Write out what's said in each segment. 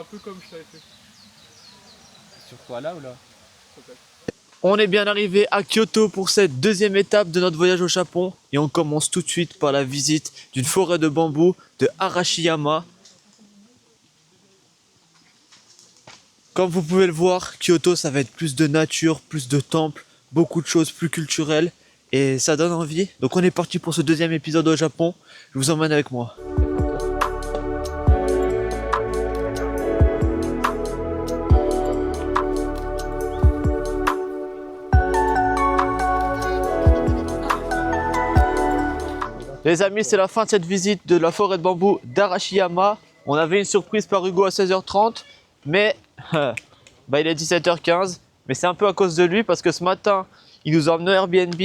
un peu comme je t'avais fait. Sur quoi, là ou là? On est bien arrivé à Kyoto pour cette deuxième étape de notre voyage au Japon et on commence tout de suite par la visite d'une forêt de bambou de Arashiyama. Comme vous pouvez le voir, Kyoto ça va être plus de nature, plus de temples, beaucoup de choses plus culturelles et ça donne envie. Donc on est parti pour ce deuxième épisode au Japon, je vous emmène avec moi. Les amis, c'est la fin de cette visite de la forêt de bambou d'Arashiyama. On avait une surprise par Hugo à 16h30, mais il est 17h15. Mais c'est un peu à cause de lui parce que ce matin, il nous a emmené au Airbnb.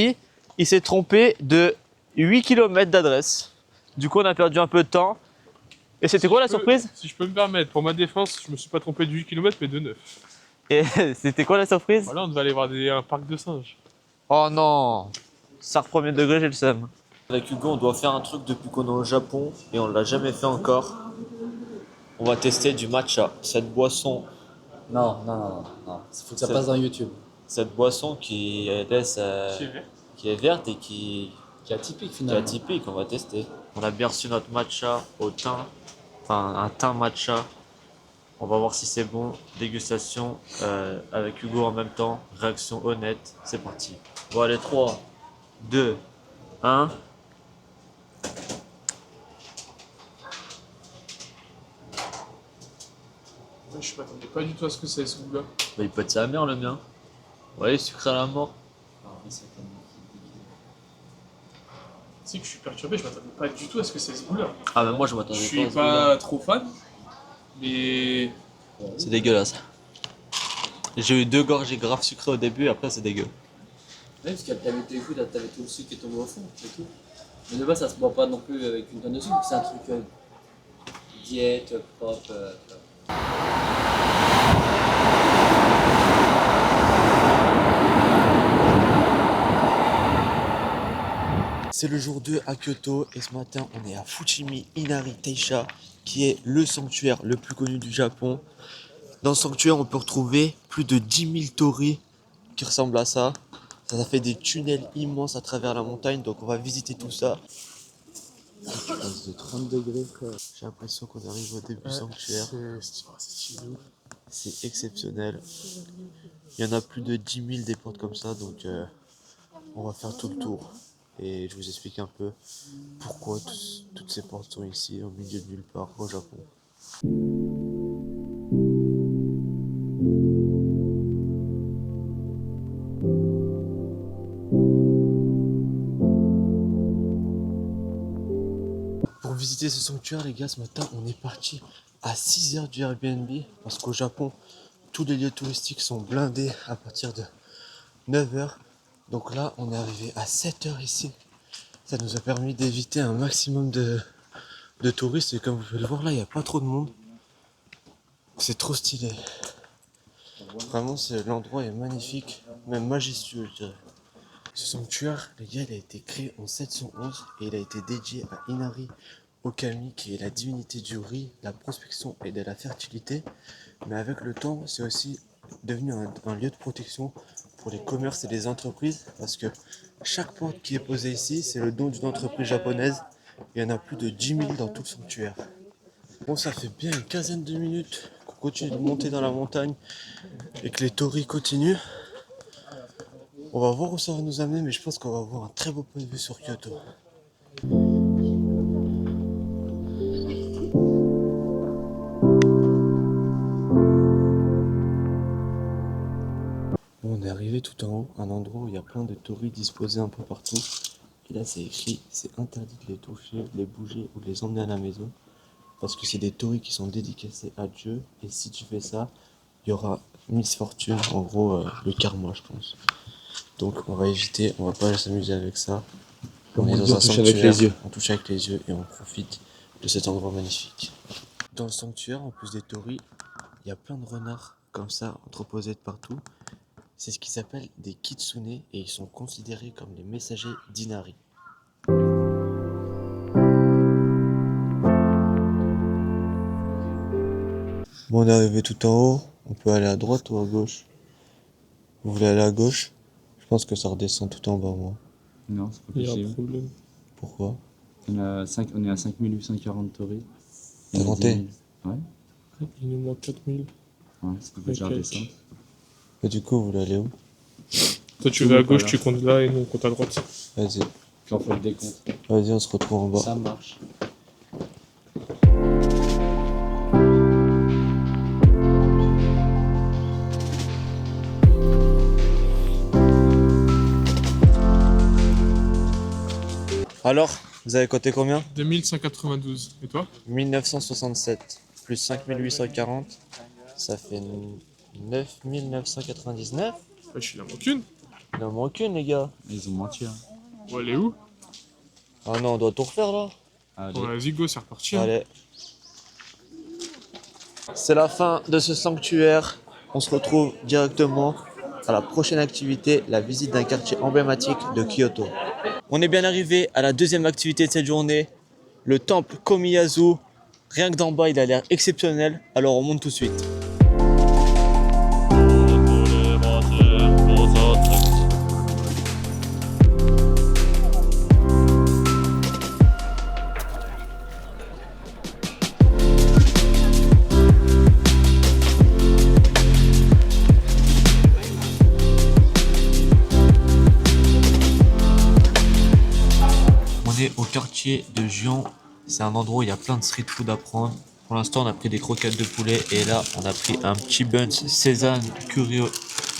Il s'est trompé de 8 km d'adresse. Du coup, on a perdu un peu de temps. Et c'était quoi la surprise? Si je peux me permettre, pour ma défense, je me suis pas trompé de 8 km mais de 9. Et c'était quoi la surprise? Voilà, on devait aller voir un parc de singes. Oh non, ça premier degré, j'ai le seum. Avec Hugo, on doit faire un truc depuis qu'on est au Japon et on l'a jamais fait encore. On va tester du matcha, cette boisson. Non. Faut que ça passe dans YouTube. Cette boisson qui laisse, qui est verte et qui Qui est atypique est finalement. atypique, on va tester. On a bien reçu notre matcha au thym, enfin un thym matcha. On va voir si c'est bon. Dégustation avec Hugo en même temps. Réaction honnête. C'est parti. Bon allez, 3, 2, 1. Je m'attendais pas du tout à ce que c'est ce goût-là. Bah, il peut être sa mère le mien. Ouais, sucré à la mort. Tu sais que je suis perturbé, je m'attendais pas du tout à ce que c'est ce goût-là. Ah mais moi je Je m'attendais suis pas à ce goût-là. pas trop fan, mais C'est dégueulasse. J'ai eu 2 gorgées grave sucrées au début et après c'est dégueu. Oui, parce que t'avais tes goûts, t'avais tout le sucre qui est tombé au fond, c'est tout. Mais de base, ça se boit pas non plus avec une tonne de sucre, c'est un truc diète, pop. C'est le jour 2 à Kyoto et ce matin on est à Fushimi Inari Taisha qui est le sanctuaire le plus connu du Japon. Dans ce sanctuaire on peut retrouver plus de 10 000 torii qui ressemblent à ça. Ça fait des tunnels immenses à travers la montagne donc on va visiter tout ça. Il passe de 30 degrés frère. J'ai l'impression qu'on arrive au début du sanctuaire. C'est exceptionnel. Il y en a plus de 10 000 des portes comme ça donc on va faire tout le tour. Et je vous explique un peu pourquoi toutes ces portes sont ici, au milieu de nulle part, au Japon. Pour visiter ce sanctuaire, les gars, ce matin, on est parti à 6h du Airbnb, parce qu'au Japon, tous les lieux touristiques sont blindés à partir de 9h. Donc là, on est arrivé à 7h ici. Ça nous a permis d'éviter un maximum de touristes et comme vous pouvez le voir là, il n'y a pas trop de monde. C'est trop stylé. Vraiment, l'endroit est magnifique, même majestueux, je dirais. Ce sanctuaire, les gars, il a été créé en 711 et il a été dédié à Inari Okami, qui est la divinité du riz, de la prospection et de la fertilité. Mais avec le temps, c'est aussi devenu un lieu de protection pour les commerces et les entreprises, parce que chaque porte qui est posée ici, c'est le don d'une entreprise japonaise. Il y en a plus de 10 000 dans tout le sanctuaire. Bon, ça fait bien une quinzaine de minutes qu'on continue de monter dans la montagne et que les torii continuent. On va voir où ça va nous amener, mais je pense qu'on va avoir un très beau point de vue sur Kyoto. Bon, on est arrivé tout en haut, un endroit où il y a plein de torii disposés un peu partout. Et là, c'est écrit, c'est interdit de les toucher, de les bouger ou de les emmener à la maison. Parce que c'est des torii qui sont dédicacés à Dieu. Et si tu fais ça, il y aura misfortune, en gros, le karma, je pense. Donc on va éviter, on va pas s'amuser avec ça. On est dans un sanctuaire, avec les yeux. on touche avec les yeux et on profite de cet endroit magnifique. Dans le sanctuaire, en plus des torii, il y a plein de renards comme ça, entreposés de partout. C'est ce qui s'appelle des kitsune et ils sont considérés comme les messagers d'Inari. Bon, on est arrivé tout en haut. On peut aller à droite ou à gauche? Vous voulez aller à gauche? Je pense que ça redescend tout en bas, moi. Non, c'est pas Il y a un possible. problème. Pourquoi? On est à 5840 tories. T'as compté? Ouais, Il nous manque 4000. ouais, c'est pas possible de Ok. redescendre. Et du coup, vous voulez aller où? Toi, tu Tout vas à le gauche, pas là. tu comptes là et nous on compte à droite. Vas-y. Puis on fait le décompte. Vas-y, on se retrouve en bas. Ça marche. Alors, vous avez compté combien? 2192. Et toi? 1967 plus 5840, ça fait 9999. Je suis la manque une. Il en manque une, les gars. Ils ont menti. Hein. Bon, elle est où? Ah non, on doit tout refaire là. Allez. Bon, vas-y, go, c'est reparti. Hein. Allez. C'est la fin de ce sanctuaire. On se retrouve directement à la prochaine activité, la visite d'un quartier emblématique de Kyoto. On est bien arrivé à la deuxième activité de cette journée, le temple Komiyazu. Rien que d'en bas, il a l'air exceptionnel, alors on monte tout de suite. On est au quartier de Gion. C'est un endroit où il y a plein de street food à prendre. Pour l'instant, on a pris des croquettes de poulet et là, on a pris un petit buns sésame curry,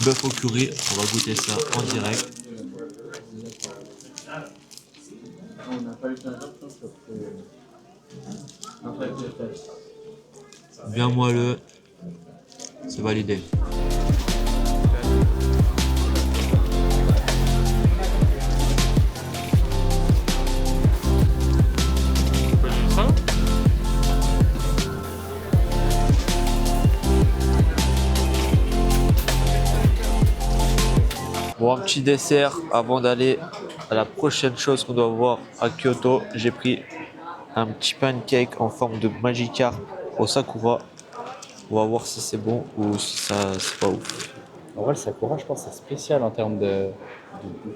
bœuf au curry. On va goûter ça en direct. Bien moelleux, c'est validé. Tu peux aller ça? Bon, un petit dessert avant d'aller à la prochaine chose qu'on doit voir à Kyoto. J'ai pris un petit pancake en forme de Magikarp au Sakura. On va voir si c'est bon ou si ça c'est pas ouf. En vrai, le Sakura, je pense que c'est spécial en termes de goût.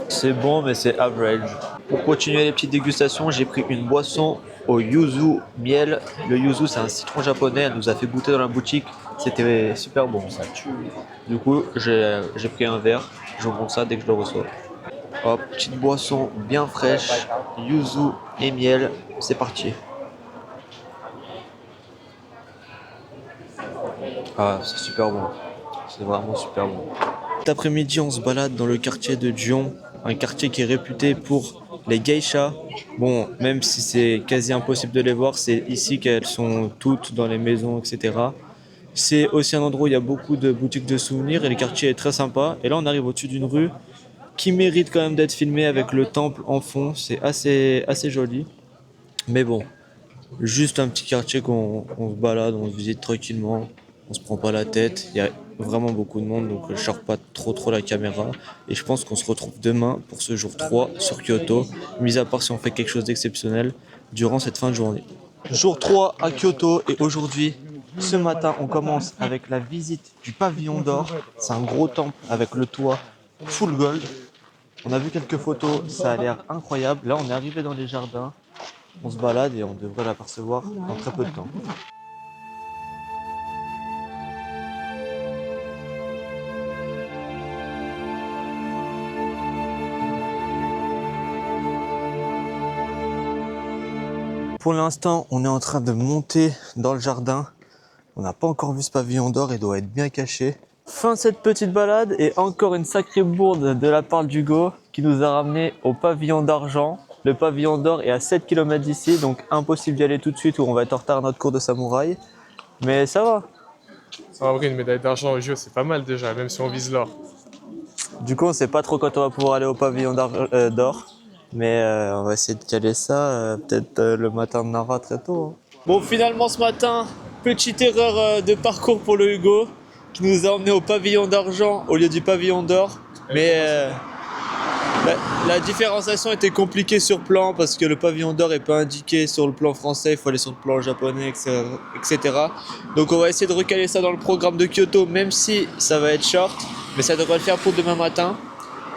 C'est bon mais c'est average. Pour continuer les petites dégustations, j'ai pris une boisson au yuzu miel. Le yuzu c'est un citron japonais, elle nous a fait goûter dans la boutique. C'était super bon. Ça tue. Du coup, j'ai pris un verre. Je vous montre ça dès que je le reçois. Hop, petite boisson bien fraîche, yuzu et miel. C'est parti. Ah, c'est super bon. C'est vraiment super bon. Cet après-midi, on se balade dans le quartier de Gion, un quartier qui est réputé pour les geishas. Bon, même si c'est quasi impossible de les voir, c'est ici qu'elles sont toutes dans les maisons, etc. C'est aussi un endroit où il y a beaucoup de boutiques de souvenirs et le quartier est très sympa. Et là, on arrive au-dessus d'une rue qui mérite quand même d'être filmée avec le temple en fond. C'est assez joli. Mais bon, juste un petit quartier qu'on se balade, on se visite tranquillement. On se prend pas la tête. Il y a vraiment beaucoup de monde, donc je sors pas trop la caméra. Et je pense qu'on se retrouve demain pour ce jour 3 sur Kyoto, mis à part si on fait quelque chose d'exceptionnel durant cette fin de journée. Jour 3 à Kyoto et aujourd'hui, ce matin, on commence avec la visite du pavillon d'or. C'est un gros temple avec le toit full gold. On a vu quelques photos, ça a l'air incroyable. Là, on est arrivé dans les jardins, on se balade et on devrait l'apercevoir dans très peu de temps. Pour l'instant, on est en train de monter dans le jardin. On n'a pas encore vu ce pavillon d'or, il doit être bien caché. Fin de cette petite balade et encore une sacrée bourde de la part d'Hugo qui nous a ramené au pavillon d'argent. Le pavillon d'or est à 7 km d'ici, donc impossible d'y aller tout de suite ou on va être en retard à notre cours de samouraï. Mais ça va. En vrai, une médaille d'argent au jeu, c'est pas mal déjà, même si on vise l'or. Du coup, on sait pas trop quand on va pouvoir aller au pavillon d'or. Mais on va essayer de caler ça peut-être le matin de Nara très tôt. Hein. Bon, finalement ce matin, petite erreur de parcours pour le Hugo. qui nous a emmenés au pavillon d'argent au lieu du pavillon d'or. Mais la différenciation était compliquée sur plan parce que le pavillon d'or n'est pas indiqué sur le plan français, il faut aller sur le plan japonais, etc. Donc on va essayer de recaler ça dans le programme de Kyoto, même si ça va être short, mais ça devrait le faire pour demain matin.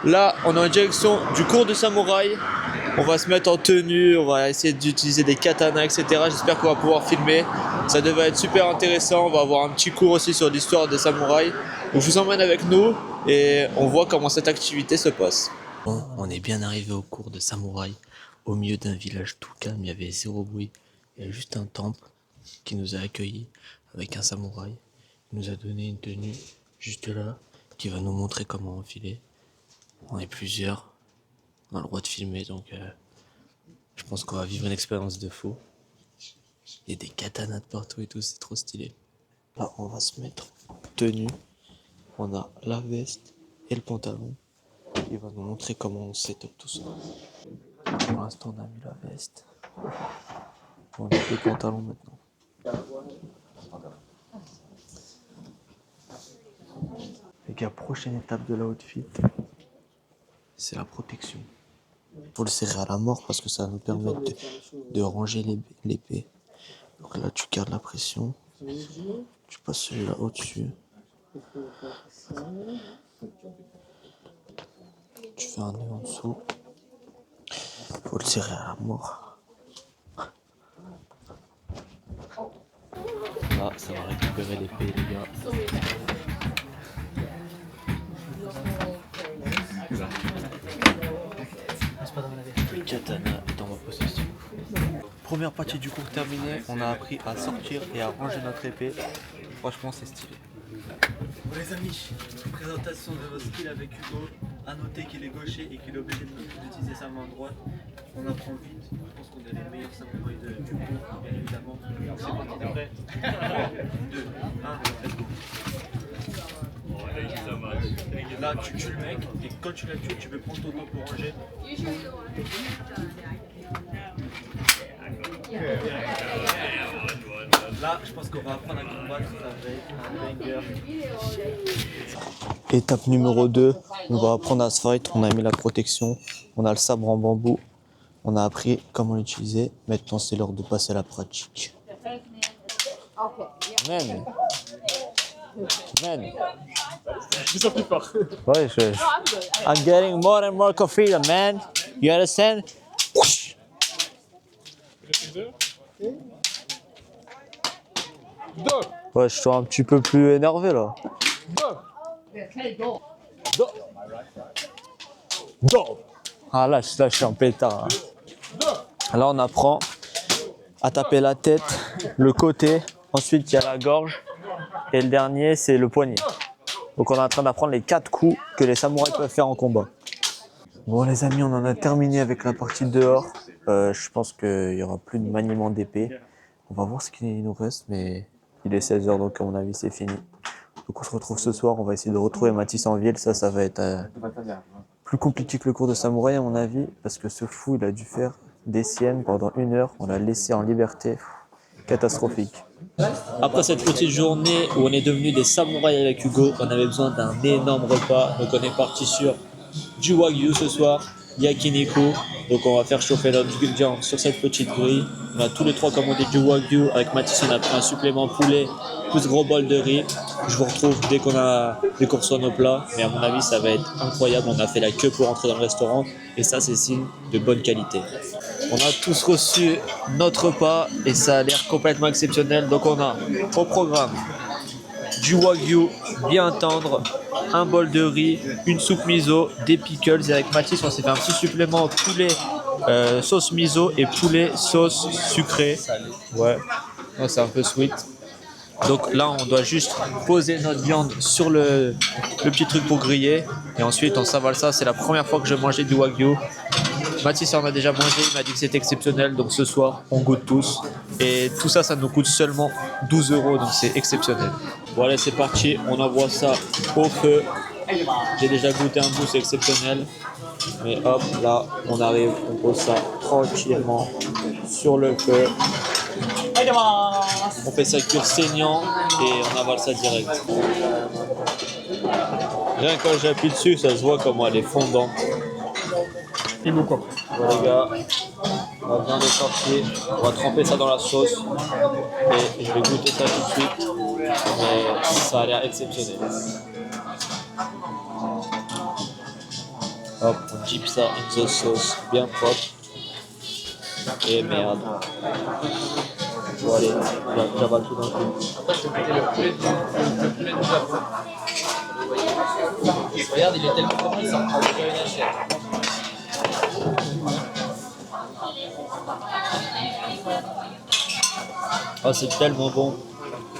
Là, on est en direction du cours de samouraï. On va se mettre en tenue, on va essayer d'utiliser des katanas, etc. J'espère qu'on va pouvoir filmer. Ça devrait être super intéressant. On va avoir un petit cours aussi sur l'histoire des samouraïs. Donc je vous emmène avec nous et on voit comment cette activité se passe. Bon, on est bien arrivé au cours de samouraï, au milieu d'un village tout calme. Il y avait zéro bruit. Il y a juste un temple qui nous a accueillis avec un samouraï. Il nous a donné une tenue juste là, qui va nous montrer comment enfiler. On est plusieurs. On a le droit de filmer, donc je pense qu'on va vivre une expérience de fou. Il y a des katanas de partout et tout, c'est trop stylé. Là, on va se mettre tenue. On a la veste et le pantalon. Il va nous montrer comment on set up tout ça. Pour l'instant, on a mis la veste. On a le pantalon maintenant. Les gars, prochaine étape de la outfit, c'est la protection. Il faut le serrer à la mort parce que ça va nous permettre de ranger l'épée. Donc là, tu gardes la pression. Tu passes celui-là au-dessus. Tu fais un nœud en dessous. Il faut le serrer à la mort. Là, ça va récupérer l'épée, les gars. Le katana est en ma possession. Première partie du cours terminée, on a appris à sortir et à ranger notre épée. Franchement, c'est stylé. Bon, les amis, présentation de vos skills avec Hugo. À noter qu'il est gaucher et qu'il est obligé d'utiliser sa main droite. On apprend vite. Je pense qu'on est les meilleurs samouraïs du cours, bien évidemment. Donc c'est parti d'après. 3, 2, 1, let's go. Là, tu tues le mec et quand tu l'as tué, tu peux prendre ton temps pour ranger. Là, je pense qu'on va apprendre à combattre avec un banger. Étape numéro 2, on va apprendre à se fight. On a mis la protection, on a le sabre en bambou, on a appris comment l'utiliser. Maintenant, c'est l'heure de passer à la pratique. Man. Je sens plus fort. Ouais, I'm getting more and more confident, man. You understand? Ouais, je suis un petit peu plus énervé là. Ah là, je suis en pétard. Hein. Là, on apprend à taper la tête, le côté. Ensuite, il y a la gorge. Et le dernier, c'est le poignet. Donc on est en train d'apprendre les 4 coups que les samouraïs peuvent faire en combat. Bon les amis, on en a terminé avec la partie dehors. Je pense qu'il n'y aura plus de maniement d'épée. On va voir ce qu'il nous reste, mais il est 16h, donc à mon avis c'est fini. Donc on se retrouve ce soir, on va essayer de retrouver Mathis en ville. Ça va être plus compliqué que le cours de samouraï à mon avis, parce que ce fou, il a dû faire des siennes pendant 1 heure. On l'a laissé en liberté. Catastrophique. Après cette petite journée où on est devenu des samouraïs avec Hugo, on avait besoin d'un énorme repas. Donc on est parti sur du wagyu ce soir, yakiniku. Donc on va faire chauffer notre viande sur cette petite grille. On a tous les trois commandé du wagyu. Avec Mathis, on a pris un supplément poulet, plus gros bol de riz. Je vous retrouve dès qu'on reçoit nos plats. Mais à mon avis, ça va être incroyable. On a fait la queue pour entrer dans le restaurant. Et ça, c'est signe de bonne qualité. On a tous reçu notre repas et ça a l'air complètement exceptionnel. Donc on a au programme du wagyu bien tendre, un bol de riz, une soupe miso, des pickles. Et avec Mathis, on s'est fait un petit supplément poulet sauce miso et poulet sauce sucrée. Ouais, c'est un peu sweet. Donc là, on doit juste poser notre viande sur le petit truc pour griller. Et ensuite, on s'avale ça. C'est la première fois que je mangeais du wagyu. Mathis en a déjà mangé, il m'a dit que c'était exceptionnel. Donc ce soir, on goûte tous. Et tout ça, ça nous coûte seulement 12 €. Donc c'est exceptionnel. Bon allez, c'est parti. On envoie ça au feu. J'ai déjà goûté un bout, c'est exceptionnel. Mais hop, là, on arrive. On pose ça tranquillement sur le feu. On fait ça cuire saignant et on avale ça direct. Rien que quand j'appuie dessus, ça se voit comment elle est fondante. Et bon quoi. Bon les gars, la viande est sortie, on va tremper ça dans la sauce et je vais goûter ça tout de suite, mais ça a l'air exceptionnel. Hop, on dip ça in the sauce, bien propre. Et merde. Bon allez, j'avale tout d'un coup. Regarde, il est tellement bon, il s'en prend déjà une achète. Ah, c'est tellement bon.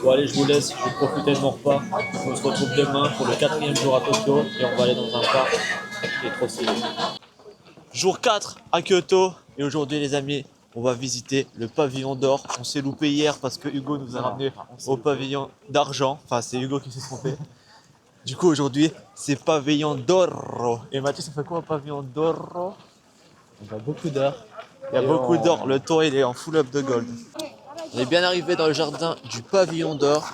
Bon allez, je vous laisse, je vais profiter de mon repas. On se retrouve demain pour le 4e jour à Tokyo et on va aller dans un parc qui est trop stylé. Jour 4 à Kyoto et aujourd'hui les amis, on va visiter le pavillon d'or. On s'est loupé hier parce que Hugo nous a ramené au pavillon d'argent. Enfin, c'est Hugo qui s'est trompé. Du coup aujourd'hui, c'est pavillon d'oro. Et Mathieu, ça fait quoi un pavillon d'oro? Il y a beaucoup d'or. Il y a beaucoup d'or, le toit il est en full up de gold. On est bien arrivé dans le jardin du pavillon d'or.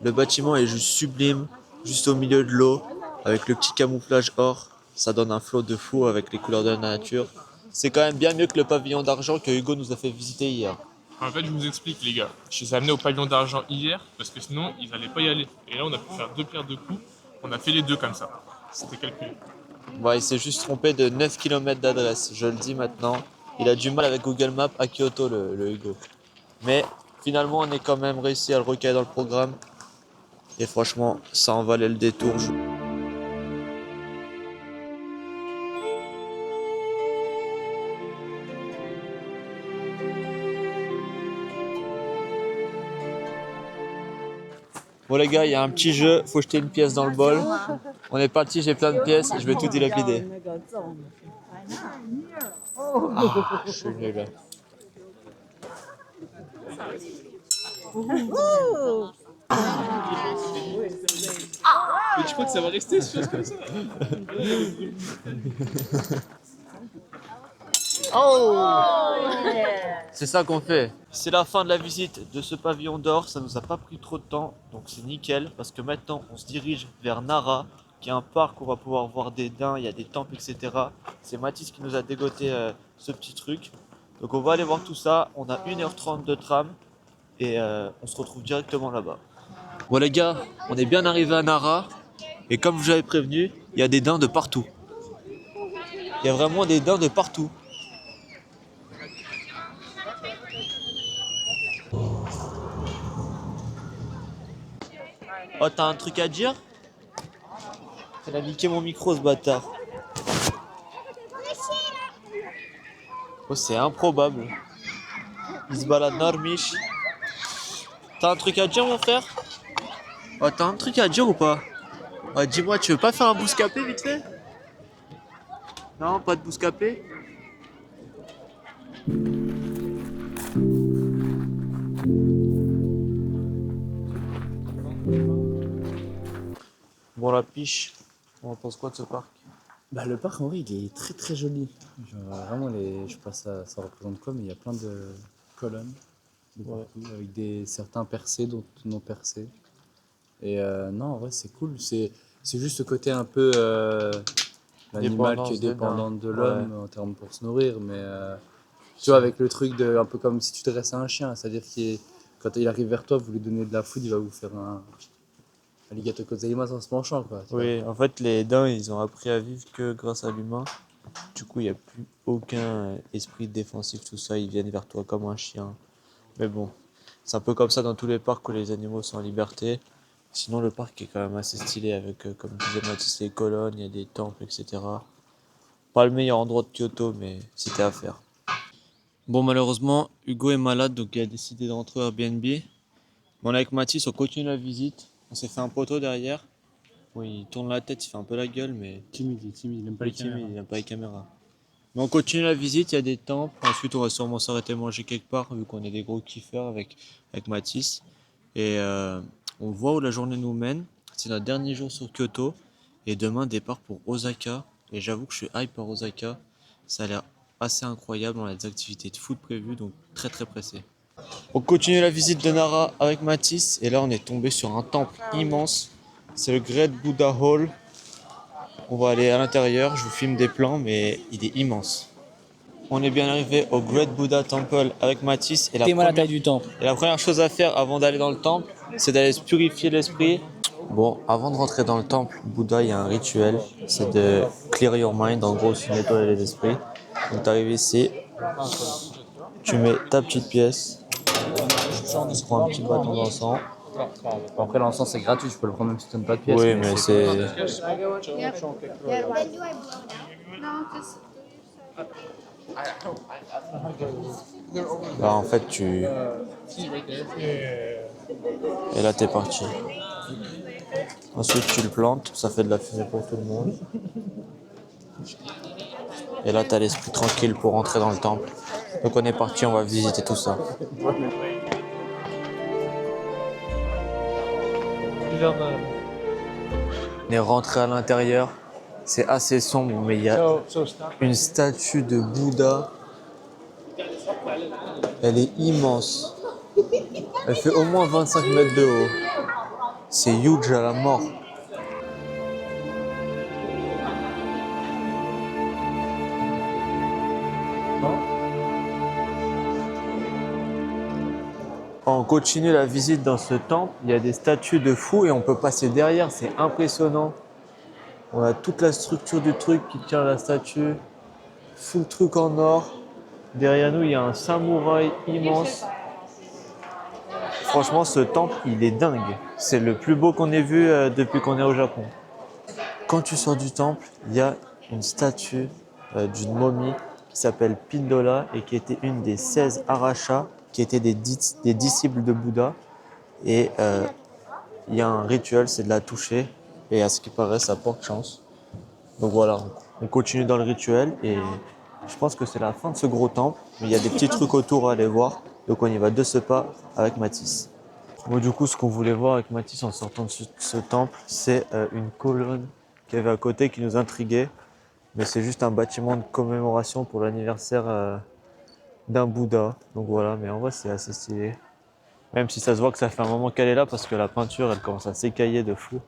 Le bâtiment est juste sublime, juste au milieu de l'eau, avec le petit camouflage or. Ça donne un flot de fou avec les couleurs de la nature. C'est quand même bien mieux que le pavillon d'argent que Hugo nous a fait visiter hier. En fait, je vous explique, les gars. Je les ai amenés au pavillon d'argent hier parce que sinon, ils n'allaient pas y aller. Et là, on a pu faire 2 pierres de coups. On a fait les deux comme ça. C'était calculé. Ouais, il s'est juste trompé de 9 km d'adresse, je le dis maintenant. Il a du mal avec Google Maps à Kyoto, le Hugo. Mais finalement, on est quand même réussi à le recaler dans le programme. Et franchement, ça en valait le détour. Bon les gars, il y a un petit jeu, faut jeter une pièce dans le bol. On est parti, j'ai plein de pièces, je vais tout dilapider. Ah, je suis nul. Mais tu crois que ça va rester ce chose comme ça? C'est ça qu'on fait. C'est la fin de la visite de ce pavillon d'or, ça nous a pas pris trop de temps, donc c'est nickel, parce que maintenant on se dirige vers Nara, qui est un parc où on va pouvoir voir des daims, il y a des temples, etc. C'est Mathis qui nous a dégoté ce petit truc. Donc on va aller voir tout ça, on a 1h30 de tram, et on se retrouve directement là-bas. Bon les gars, on est bien arrivé à Nara, et comme je vous avais prévenu, il y a des daims de partout. Il y a vraiment des daims de partout. Oh, t'as un truc à dire? Il a niqué mon micro, ce bâtard. Oh, c'est improbable. Il se balade Normiche. T'as un truc à dire, mon frère? Oh, t'as un truc à dire ou pas? Oh, dis-moi, tu veux pas faire un bouscapé vite fait? Non, pas de bouscapé? Bon, la piche, on en pense quoi de ce parc? Bah, le parc en vrai il est très très joli. Genre, vraiment je sais pas ça représente quoi, mais il y a plein de colonnes de Ouais. partout, avec certains percés, d'autres non percés. Et non, en vrai c'est cool. C'est juste ce côté un peu l'animal qui est Dépendance de dépendant nain. de l'homme en termes pour se nourrir, mais tu vois, avec le truc de un peu comme si tu dressais un chien, c'est-à-dire que quand il arrive vers toi, vous lui donnez de la food, il va vous faire un alligator gozaimasu en se penchant, quoi. Tu vois. Oui, en fait, les daims, ils ont appris à vivre que grâce à l'humain. Du coup, il n'y a plus aucun esprit défensif, tout ça. Ils viennent vers toi comme un chien. Mais bon, c'est un peu comme ça dans tous les parcs où les animaux sont en liberté. Sinon, le parc est quand même assez stylé avec, comme disait Mathis, les colonnes, il y a des temples, etc. Pas le meilleur endroit de Kyoto, mais c'était à faire. Bon, malheureusement, Hugo est malade, donc il a décidé de rentrer au Airbnb. Bon, là, avec Mathis, on continue la visite. On s'est fait un poteau derrière. Bon, il tourne la tête, il fait un peu la gueule, mais Timide, il aime pas il les est timide, caméras. il n'aime pas les caméras. Mais on continue la visite, il y a des temples. Ensuite, on va sûrement s'arrêter manger quelque part, vu qu'on est des gros kiffeurs avec Mathis. Et on voit où la journée nous mène. C'est notre dernier jour sur Kyoto. Et demain, départ pour Osaka. Et j'avoue que je suis hype par Osaka. Ça a l'air assez incroyable. On a des activités de foot prévues, donc très très pressé. On continue la visite de Nara avec Matisse et là on est tombé sur un temple immense. C'est le Great Buddha Hall. On va aller à l'intérieur, je vous filme des plans mais il est immense. On est bien arrivé au Great Buddha Temple avec Matisse et Dis-moi la taille du temple. la première chose à faire avant d'aller dans le temple, c'est d'aller se purifier l'esprit. Bon, avant de rentrer dans le temple Bouddha, il y a un rituel, c'est de clear your mind, en gros, c'est nettoyer les esprits. Donc t'arrives ici, tu mets ta petite pièce, tu prends un petit bâton d'encens. Après, l'encens c'est gratuit, je peux le prendre même si tu n'as pas de pièce. Oui, mais c'est... Then do I blow it out? No, just Là, en fait, tu... Et là, t'es parti. Ensuite, tu le plantes, ça fait de la fumée pour tout le monde. Et là, t'as l'esprit tranquille pour rentrer dans le temple. Donc on est parti, on va visiter tout ça. On est rentré à l'intérieur. C'est assez sombre, mais il y a une statue de Bouddha. Elle est immense. Elle fait au moins 25 mètres de haut. C'est huge à la mort. On continue la visite dans ce temple. Il y a des statues de fous et on peut passer derrière. C'est impressionnant. On a toute la structure du truc qui tient la statue. Full truc en or. Derrière nous, il y a un samouraï immense. Franchement, ce temple, il est dingue. C'est le plus beau qu'on ait vu depuis qu'on est au Japon. Quand tu sors du temple, il y a une statue d'une momie qui s'appelle Pindola et qui était une des 16 arachas qui étaient des disciples de Bouddha. Et il y a un rituel, c'est de la toucher. Et à ce qui paraît, ça porte chance. Donc voilà, on continue dans le rituel et je pense que c'est la fin de ce gros temple. Mais il y a des petits trucs autour à aller voir. Donc on y va de ce pas avec Matisse. Bon, du coup, ce qu'on voulait voir avec Matisse en sortant de ce temple, c'est une colonne qu'il y avait à côté qui nous intriguait. Mais c'est juste un bâtiment de commémoration pour l'anniversaire d'un Bouddha. Donc voilà, mais en vrai, c'est assez stylé. Même si ça se voit que ça fait un moment qu'elle est là parce que la peinture, elle commence à s'écailler de fou.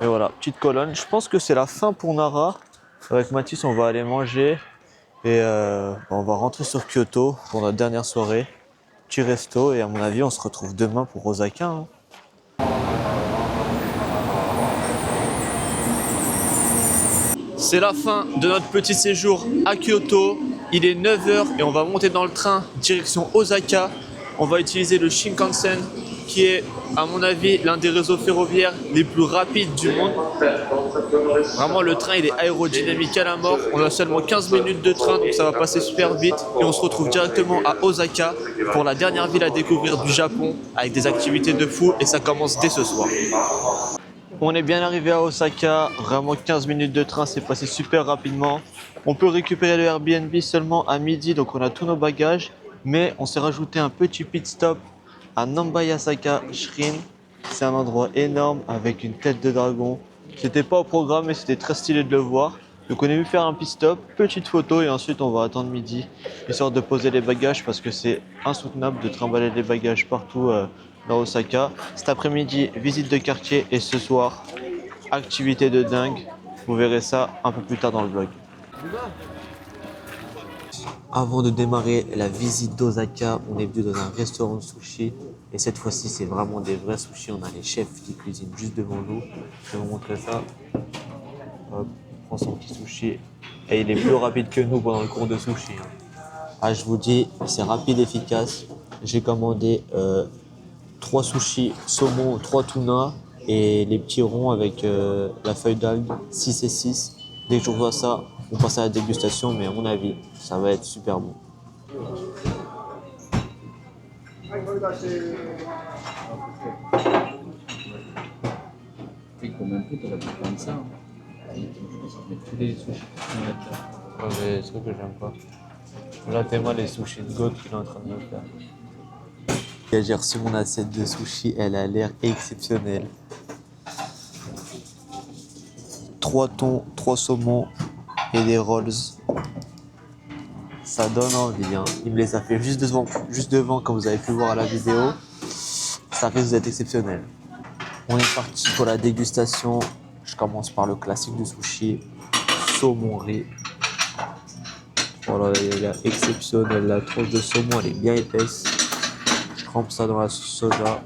Et voilà, petite colonne. Je pense que c'est la fin pour Nara. Avec Matisse, on va aller manger. Et on va rentrer sur Kyoto pour notre dernière soirée. Petit resto. Et à mon avis, on se retrouve demain pour Osaka. Hein. C'est la fin de notre petit séjour à Kyoto. Il est 9h et on va monter dans le train direction Osaka. On va utiliser le Shinkansen qui est, à mon avis, l'un des réseaux ferroviaires les plus rapides du monde. Vraiment, le train, il est aérodynamique à la mort. On a seulement 15 minutes de train, donc ça va passer super vite. Et on se retrouve directement à Osaka pour la dernière ville à découvrir du Japon avec des activités de fou et ça commence dès ce soir. On est bien arrivé à Osaka, vraiment 15 minutes de train, c'est passé super rapidement. On peut récupérer le Airbnb seulement à midi, donc on a tous nos bagages. Mais on s'est rajouté un petit pit stop à Nambayasaka Shrine. C'est un endroit énorme avec une tête de dragon. C'était pas au programme mais c'était très stylé de le voir. Donc on est venu faire un pit stop, petite photo et ensuite on va attendre midi. Histoire de poser les bagages parce que c'est insoutenable de trimballer les bagages partout dans Osaka. Cet après-midi, visite de quartier et ce soir, activité de dingue. Vous verrez ça un peu plus tard dans le vlog. Avant de démarrer la visite d'Osaka, on est venu dans un restaurant de sushi. Et cette fois-ci, c'est vraiment des vrais sushis. On a les chefs qui cuisinent juste devant nous. Je vais vous montrer ça. Hop, on prend son petit sushi. Et il est plus rapide que nous pendant le cours de sushi. Ah, je vous dis, c'est rapide et efficace. J'ai commandé 3 sushis saumon, 3 tuna et les petits ronds avec la feuille d'algue, 6 et 6. Dès que je vois ça, on passe à la dégustation, mais à mon avis, ça va être super bon. Combien de temps t'aurais pu prendre ça hein. Mettre tous les sushis Ouais, mais des trucs que j'aime pas. Là, t'es-moi les sushis de goat qu'il est en train de me faire. J'ai reçu mon assiette de sushi, elle a l'air exceptionnelle. 3 thons, 3 saumons et des rolls. ça donne envie. Hein. Il me les a fait juste devant comme vous avez pu voir à la vidéo. Ça risque d'être exceptionnel. On est parti pour la dégustation. Je commence par le classique du sushi, saumon riz. Voilà, il est exceptionnel. La tranche de saumon, elle est bien épaisse. Je trempe ça dans la sauce soja.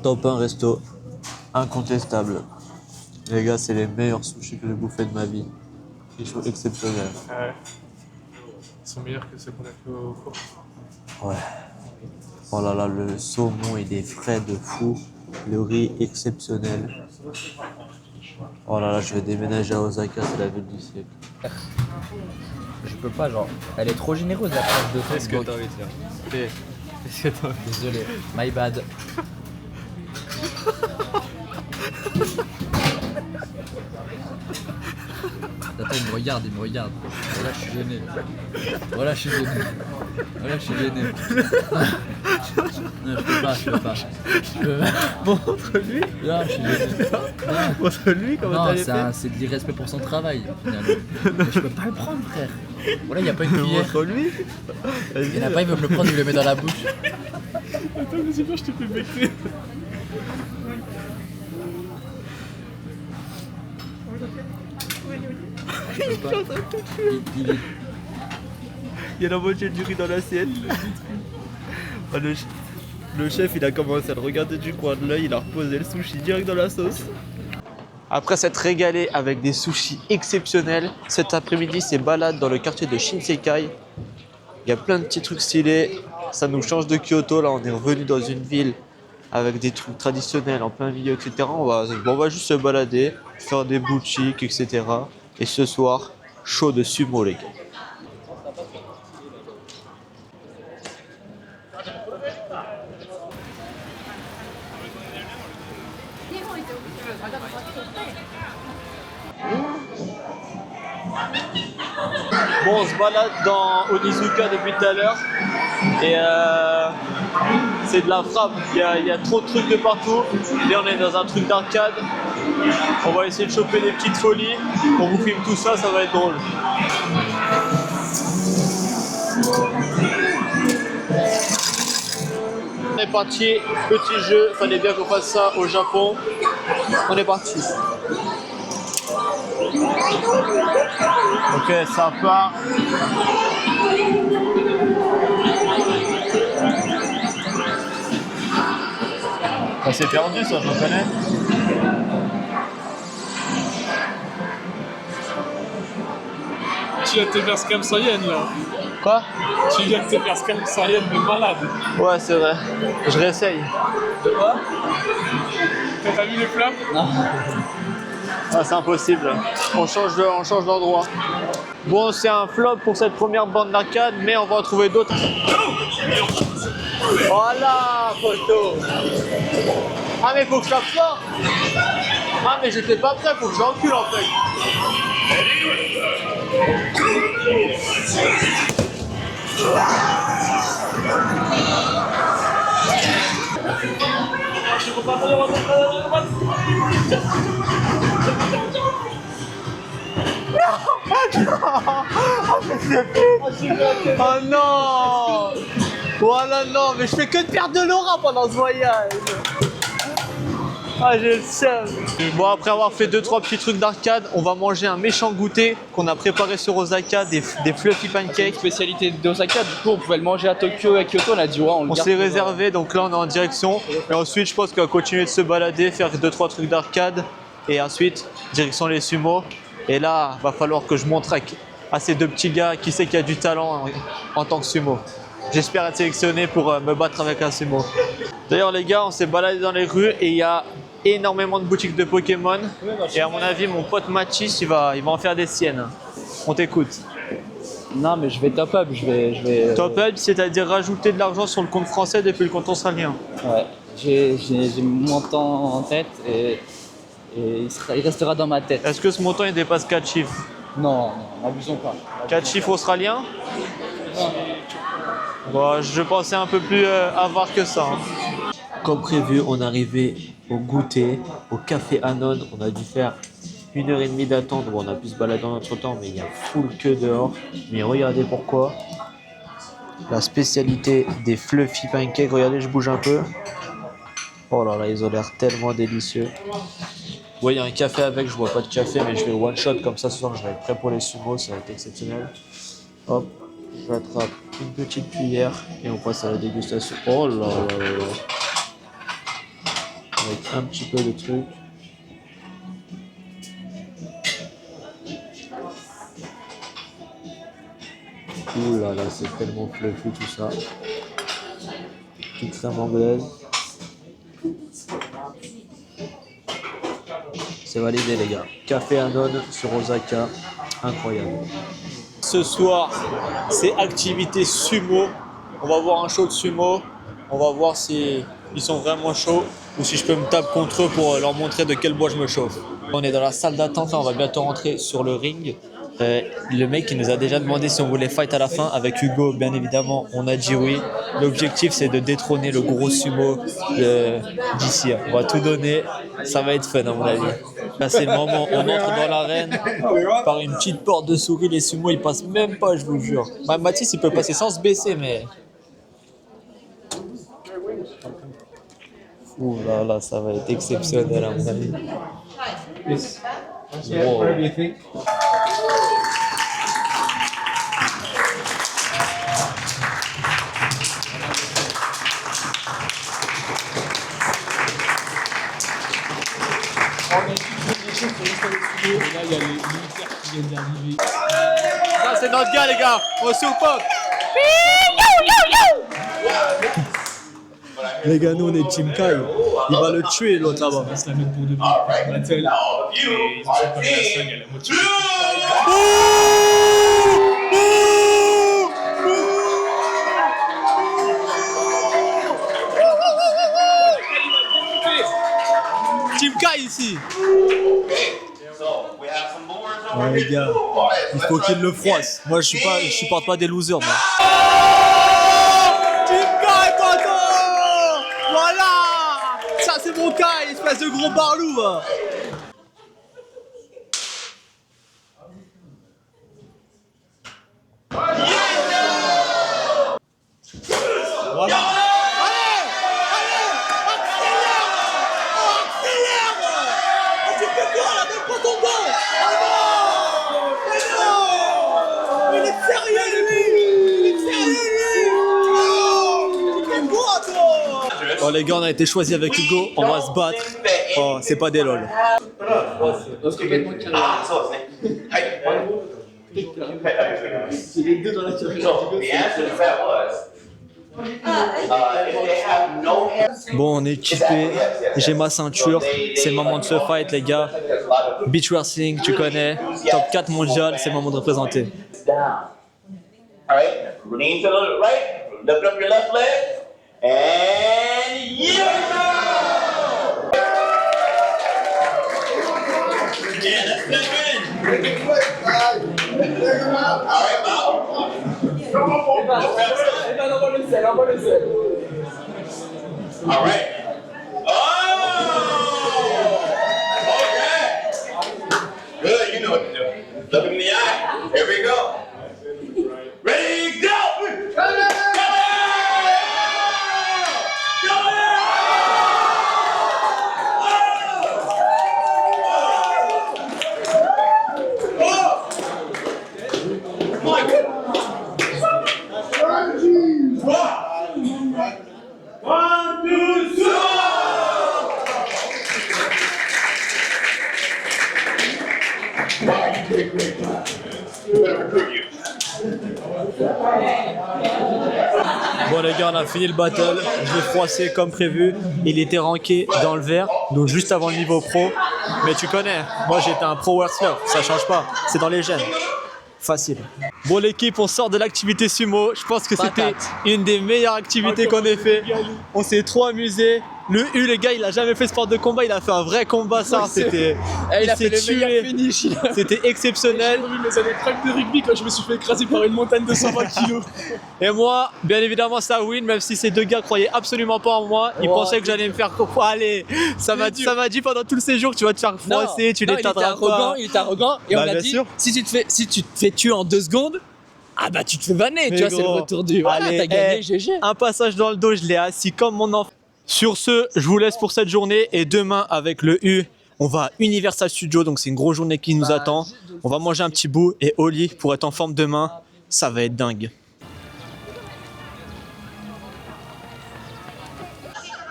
Top 1 resto, incontestable. Les gars, c'est les meilleurs sushis que j'ai bouffés de ma vie. Ils sont exceptionnels. Ouais. Ils sont meilleurs que ceux qu'on a fait au cours. Ouais. Oh là là, le saumon il est frais de fou. Le riz exceptionnel. Oh là là, je vais déménager à Osaka, c'est la ville du siècle. Je peux pas, genre. Elle est trop généreuse la tranche de Fais ce que thon. t'as envie de faire. Fais ce que t'as envie. Désolé, my bad. Attends, il me regarde, il me regarde. Voilà, je suis gêné. Voilà, je suis gêné. Voilà, je suis gêné. Non, je peux pas, je peux pas. Montre-lui. Non, je suis gêné. Montre-lui comment Non, t'as les fait. c'est de l'irrespect pour son travail, finalement. Mais je peux pas le prendre, frère. Voilà, il n'y a pas une cuillère. Montre-lui. Il y en a pas, il veut me le prendre, il le met dans la bouche. Attends, mais c'est pas, je te fais becter. Il est... Il y a la moitié du riz dans l'assiette. Oh, le chef, il a commencé à le regarder du coin de l'œil, il a reposé le sushi direct dans la sauce. Après s'être régalé avec des sushis exceptionnels, cet après-midi, c'est balade dans le quartier de Shinsekai. Il y a plein de petits trucs stylés. Ça nous change de Kyoto. Là, on est revenu dans une ville avec des trucs traditionnels en plein milieu, etc. On va juste se balader, faire des boutiques, etc. Et ce soir, show de sumo, les gars. Bon, on se balade dans Onizuka depuis tout à l'heure et c'est de la frappe. Il y a trop de trucs de partout. Là, on est dans un truc d'arcade. On va essayer de choper des petites folies. On vous filme tout ça, ça va être drôle. On est parti, petit jeu. Fallait bien qu'on fasse ça au Japon. On est parti. Ok, ça part. Ah, c'est perdu ça, je reconnais. Tu viens de te faire Scam Saiyan là. Quoi? Tu viens de te faire Scam Saiyan de malade. Ouais, c'est vrai. Je réessaye. De quoi? T'as pas vu les flammes? Non. Ah, c'est impossible. On change d'endroit. Bon, c'est un flop pour cette première bande d'arcade, mais on va en trouver d'autres. Voilà, photo. Ah, mais faut que je tape fort. Ah, mais j'étais pas prêt, faut que j'encule en fait. Oh non! Voilà, non, mais je fais que de perdre de l'aura pendant ce voyage. Ah, j'ai le seum. Bon, après avoir fait 2-3 petits trucs d'arcade, on va manger un méchant goûter qu'on a préparé sur Osaka, des fluffy pancakes. Spécialité d'Osaka, du coup on pouvait le manger à Tokyo et à Kyoto, on a dit ouais, on le On garde s'est pour, réservé, donc là on est en direction. Et ensuite, je pense qu'on va continuer de se balader, faire 2-3 trucs d'arcade. Et ensuite, direction les sumos. Et là, va falloir que je montre à ces deux petits gars qui c'est qui a du talent en tant que sumo. J'espère être sélectionné pour me battre avec un sumo. D'ailleurs, les gars, on s'est baladé dans les rues et il y a énormément de boutiques de Pokémon. Et à mon avis, mon pote Mathis, il va en faire des siennes. On t'écoute. Non mais je vais top up, je vais... Top up, c'est-à-dire rajouter de l'argent sur le compte français depuis le compte australien. Ouais, j'ai mon montant en tête et il restera dans ma tête. Est-ce que ce montant il dépasse 4 chiffres? Non, n'abusons pas. 4 chiffres australiens. Bon, je pensais un peu plus avare que ça. Hein. Comme prévu, on est arrivé au goûter, au café Anon. On a dû faire 1h30 d'attente. Bon, on a pu se balader en notre temps, mais il y a full queue dehors. Mais regardez pourquoi. La spécialité des fluffy pancakes. Regardez, je bouge un peu. Oh là là, ils ont l'air tellement délicieux. Ouais, il y a un café avec. Je bois pas de café, mais je vais one shot comme ça. Ce soir, je vais être prêt pour les sumos. Ça va être exceptionnel. Hop, j'attrape une petite cuillère et on passe à la dégustation. Oh là là là là. Avec un petit peu de truc. Ouh là là, c'est tellement fluffy tout ça. Petite crème anglaise. C'est validé les gars. Café Anon sur Osaka, incroyable. Ce soir, c'est activité sumo. On va voir un show de sumo. On va voir si ils sont vraiment chauds ou si je peux me taper contre eux pour leur montrer de quel bois je me chauffe. On est dans la salle d'attente, là, on va bientôt rentrer sur le ring. Le mec il nous a déjà demandé si on voulait fight à la fin. Avec Hugo, bien évidemment, on a dit oui. L'objectif c'est de détrôner le gros sumo d'ici. On va tout donner, ça va être fun à mon avis. Là c'est le moment, on entre dans l'arène par une petite porte de souris. Les sumos ils passent même pas, je vous jure. Mathis il peut passer sans se baisser, mais... Ouh là là, ça va être exceptionnel à mon avis. Wow. Ça c'est notre gars les gars, on soupe. Les gars, nous on est Team Kai. Il va le tuer l'autre là-bas. On va se la mettre pour de vrai. Battle. Et ils ont fait comme la salle, il y a la moitié. Team Kai ici. Ouais les gars, il faut qu'il le froisse. Moi je supporte pas des losers moi. Team Kai content. Voilà. Ça c'est mon Kai, espèce de gros barlou. Voilà. Oh les gars, on a été choisis avec Hugo, on va se battre. Oh, c'est pas des lol. C'est les deux dans la carrière. Bon, on est équipé, j'ai ma ceinture, c'est le moment de se fight les gars. Beach wrestling, tu connais, top 4 mondial, c'est le moment de représenter. Alright, lean to the right, lift up your left leg, and yeah! Yeah, that's good. Alright, Bob. Alright. Oh! Okay. Good, you know what to do. Look him in the eye. Here we go. Ready, go! Bon les gars, on a fini le battle, je l'ai froissé comme prévu. Il était ranké dans le vert, donc juste avant le niveau pro. Mais tu connais, moi j'étais un pro wrestler, ça change pas, c'est dans les gènes. Facile. Bon l'équipe, on sort de l'activité sumo. Je pense que c'était une des meilleures activités qu'on ait fait. On s'est trop amusé. Le U, les gars, il a jamais fait sport de combat, il a fait un vrai combat, ça. C'était. Il a fait le s'est meilleur tué. finish. C'était exceptionnel. J'ai revu mes années prime de rugby quand je me suis fait écraser par une montagne de 120 kilos. Et moi, bien évidemment, ça win, même si ces deux gars croyaient absolument pas en moi. Ils pensaient que j'allais me faire. Allez, ça m'a dit pendant tout le séjour que tu vas te faire froisser, tu l'éteindras pas. Il était arrogant et Bah, on a bien dit sûr. si tu te fais tuer en 2 secondes, ah bah tu te fais vanner, Mais tu vois, c'est le gros, retour du. Voilà, allez, t'as gagné, eh, GG. Un passage dans le dos, je l'ai assis comme mon enfant. Sur ce, je vous laisse pour cette journée et demain avec le U, on va à Universal Studios, donc c'est une grosse journée qui nous attend. On va manger un petit bout et Oli, pour être en forme demain, ça va être dingue.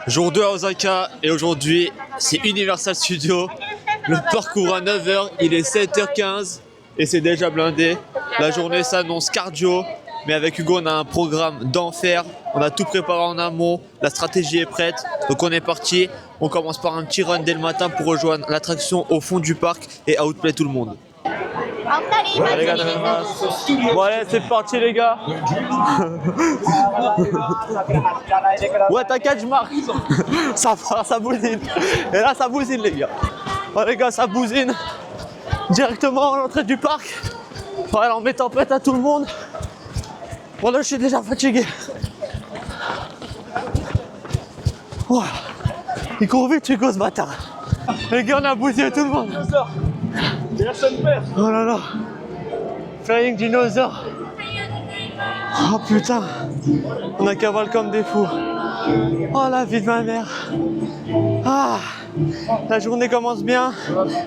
Jour 2 à Osaka et aujourd'hui c'est Universal Studios. Le parcours à 9h, il est 7h15 et c'est déjà blindé. La journée s'annonce cardio, mais avec Hugo on a un programme d'enfer. On a tout préparé en amont, la stratégie est prête. Donc on est parti, on commence par un petit run dès le matin pour rejoindre l'attraction au fond du parc et outplay tout le monde. Allez, gars, bon allez, c'est parti les gars. Ouais, t'inquiète, je marque. Ça va, ça bousine. Et là, ça bousine les gars. Oh les gars, ça bousine. Directement à l'entrée du parc. Voilà, en mettant tempête à tout le monde. Bon là, je suis déjà fatigué. Wow. Il court vite, Hugo, ce bâtard. Les gars, on a bousillé tout le monde. Oh là là. Flying Dinosaur. Oh putain. On a cavale comme des fous. Oh la vie de ma mère. Ah. La journée commence bien.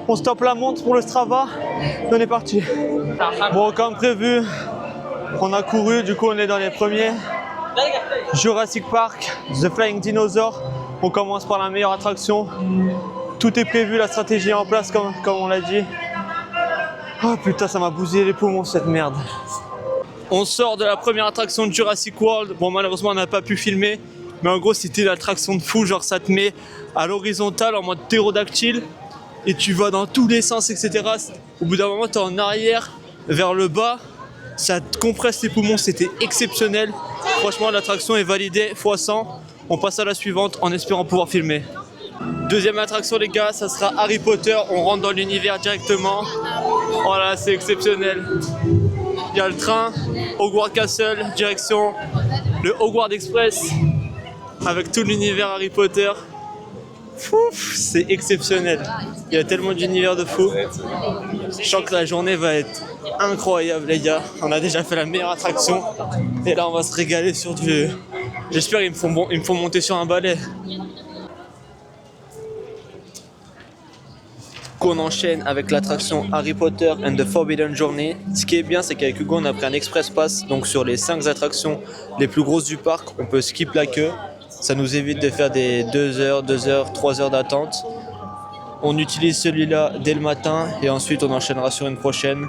On stoppe la montre pour le Strava. Et on est parti. Bon, comme prévu, on a couru. Du coup, on est dans les premiers. Jurassic Park, The Flying Dinosaur. On commence par la meilleure attraction. Tout est prévu, la stratégie est en place comme on l'a dit. Oh putain, ça m'a bousillé les poumons cette merde. On sort de la première attraction de Jurassic World. Bon, malheureusement, on n'a pas pu filmer. Mais en gros, c'était l'attraction de fou. Genre, ça te met à l'horizontale en mode ptérodactyle. Et tu vas dans tous les sens, etc. Au bout d'un moment, tu es en arrière, vers le bas. Ça te compresse les poumons, c'était exceptionnel. Franchement, l'attraction est validée x100. On passe à la suivante en espérant pouvoir filmer. Deuxième attraction les gars, ça sera Harry Potter, on rentre dans l'univers directement. Voilà, c'est exceptionnel. Il y a le train, Hogwarts Castle, direction le Hogwarts Express, avec tout l'univers Harry Potter. Fouf, c'est exceptionnel. Il y a tellement d'univers de fou. Je sens que la journée va être incroyable les gars. On a déjà fait la meilleure attraction. Et là on va se régaler sur du... J'espère qu'ils me font monter sur un balai. On enchaîne avec l'attraction Harry Potter and the Forbidden Journey. Ce qui est bien, c'est qu'avec Hugo, on a pris un express pass. Donc sur les 5 attractions les plus grosses du parc, on peut skip la queue. Ça nous évite de faire des 2 heures, 3 heures d'attente. On utilise celui-là dès le matin et ensuite on enchaînera sur une prochaine.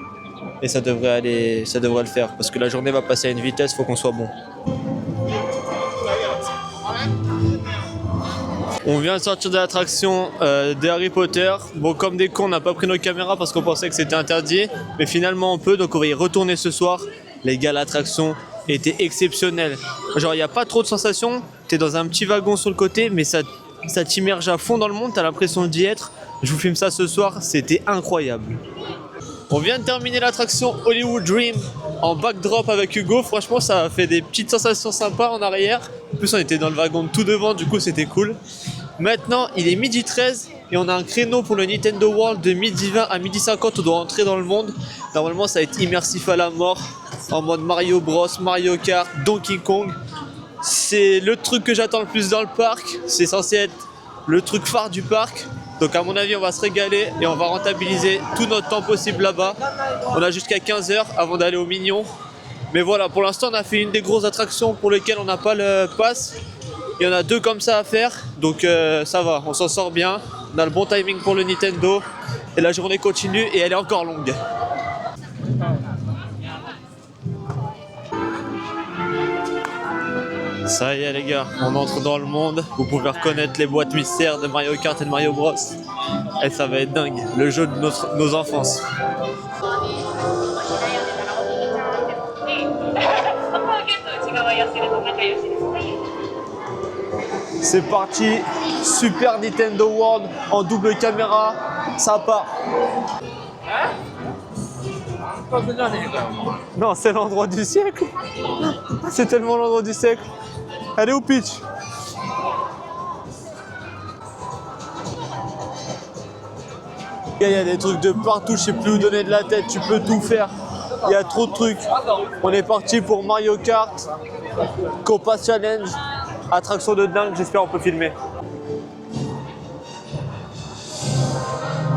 Et ça devrait le faire. Parce que la journée va passer à une vitesse, il faut qu'on soit bon. On vient de sortir de l'attraction de Harry Potter. Bon, comme des cons, on n'a pas pris nos caméras parce qu'on pensait que c'était interdit. Mais finalement, on peut, donc on va y retourner ce soir. Les gars, l'attraction était exceptionnelle. Genre, il n'y a pas trop de sensations. T'es dans un petit wagon sur le côté, mais ça t'immerge à fond dans le monde. T'as l'impression d'y être. Je vous filme ça ce soir, c'était incroyable. On vient de terminer l'attraction Hollywood Dream en backdrop avec Hugo. Franchement, ça a fait des petites sensations sympas en arrière. En plus, on était dans le wagon de tout devant, du coup, c'était cool. Maintenant, il est 12h13 et on a un créneau pour le Nintendo World de 12h20 à 12h50. On doit entrer dans le monde. Normalement, ça va être immersif à la mort en mode Mario Bros, Mario Kart, Donkey Kong. C'est le truc que j'attends le plus dans le parc. C'est censé être le truc phare du parc. Donc à mon avis on va se régaler et on va rentabiliser tout notre temps possible là-bas. On a jusqu'à 15h avant d'aller au Mignon. Mais voilà, pour l'instant on a fait une des grosses attractions pour lesquelles on n'a pas le pass. Il y en a 2 comme ça à faire, donc ça va, on s'en sort bien. On a le bon timing pour le Nintendo et la journée continue et elle est encore longue. Ça y est les gars, on entre dans le monde. Vous pouvez reconnaître les boîtes mystères de Mario Kart et de Mario Bros. Et ça va être dingue, le jeu de nos enfances. C'est parti, Super Nintendo World en double caméra, ça part. Non, c'est l'endroit du siècle. C'est tellement l'endroit du siècle. Allez au pitch. Il y a des trucs de partout, je sais plus où donner de la tête, tu peux tout faire. Il y a trop de trucs. On est parti pour Mario Kart, Copa Challenge, attraction de dingue, j'espère on peut filmer.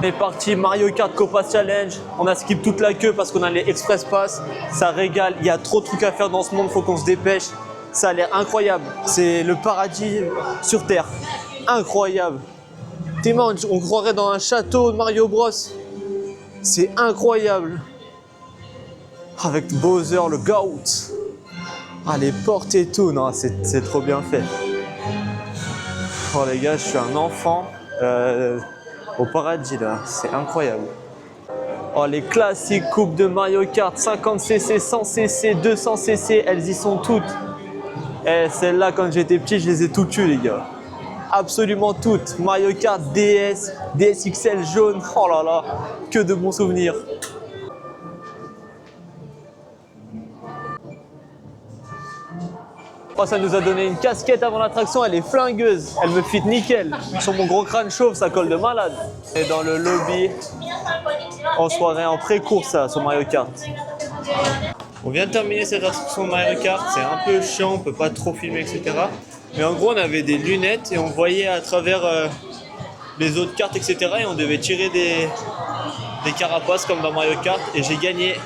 On est parti Mario Kart Copa Challenge, on a skip toute la queue parce qu'on a les Express Pass, ça régale, il y a trop de trucs à faire dans ce monde, faut qu'on se dépêche. Ça a l'air incroyable, c'est le paradis sur Terre, incroyable. Tellement on croirait dans un château de Mario Bros, c'est incroyable. Avec Bowser le Goat, les portes et tout, non c'est trop bien fait. Oh les gars, je suis un enfant au paradis là, c'est incroyable. Oh les classiques coupes de Mario Kart, 50cc, 100cc, 200cc, elles y sont toutes. Et celles-là quand j'étais petit, je les ai toutes tues les gars. Absolument toutes. Mario Kart DS, DS XL jaune, oh là là, que de bons souvenirs. Oh, ça nous a donné une casquette avant l'attraction, elle est flingueuse, elle me fit nickel. Sur mon gros crâne chauve, ça colle de malade. Et dans le lobby, en soirée, en pré-course sur Mario Kart. On vient de terminer cette attraction de Mario Kart, c'est un peu chiant, on peut pas trop filmer, etc. Mais en gros, on avait des lunettes et on voyait à travers les autres cartes, etc. Et on devait tirer des carapaces comme dans Mario Kart. Et j'ai gagné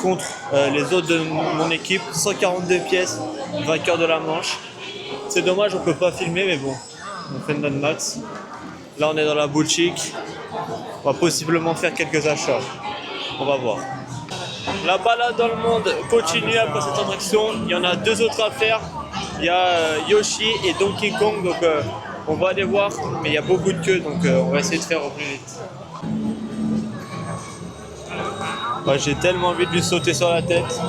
contre les autres de mon équipe, 142 pièces, vainqueur de la manche. C'est dommage, on peut pas filmer, mais bon, on fait notre max. Là, on est dans la boutique. On va possiblement faire quelques achats. On va voir. La balade dans le monde continue après cette attraction. Il y en a deux autres à faire. Il y a Yoshi et Donkey Kong, donc on va aller voir, mais il y a beaucoup de queues, donc on va essayer de faire au plus vite. Ouais, j'ai tellement envie de lui sauter sur la tête.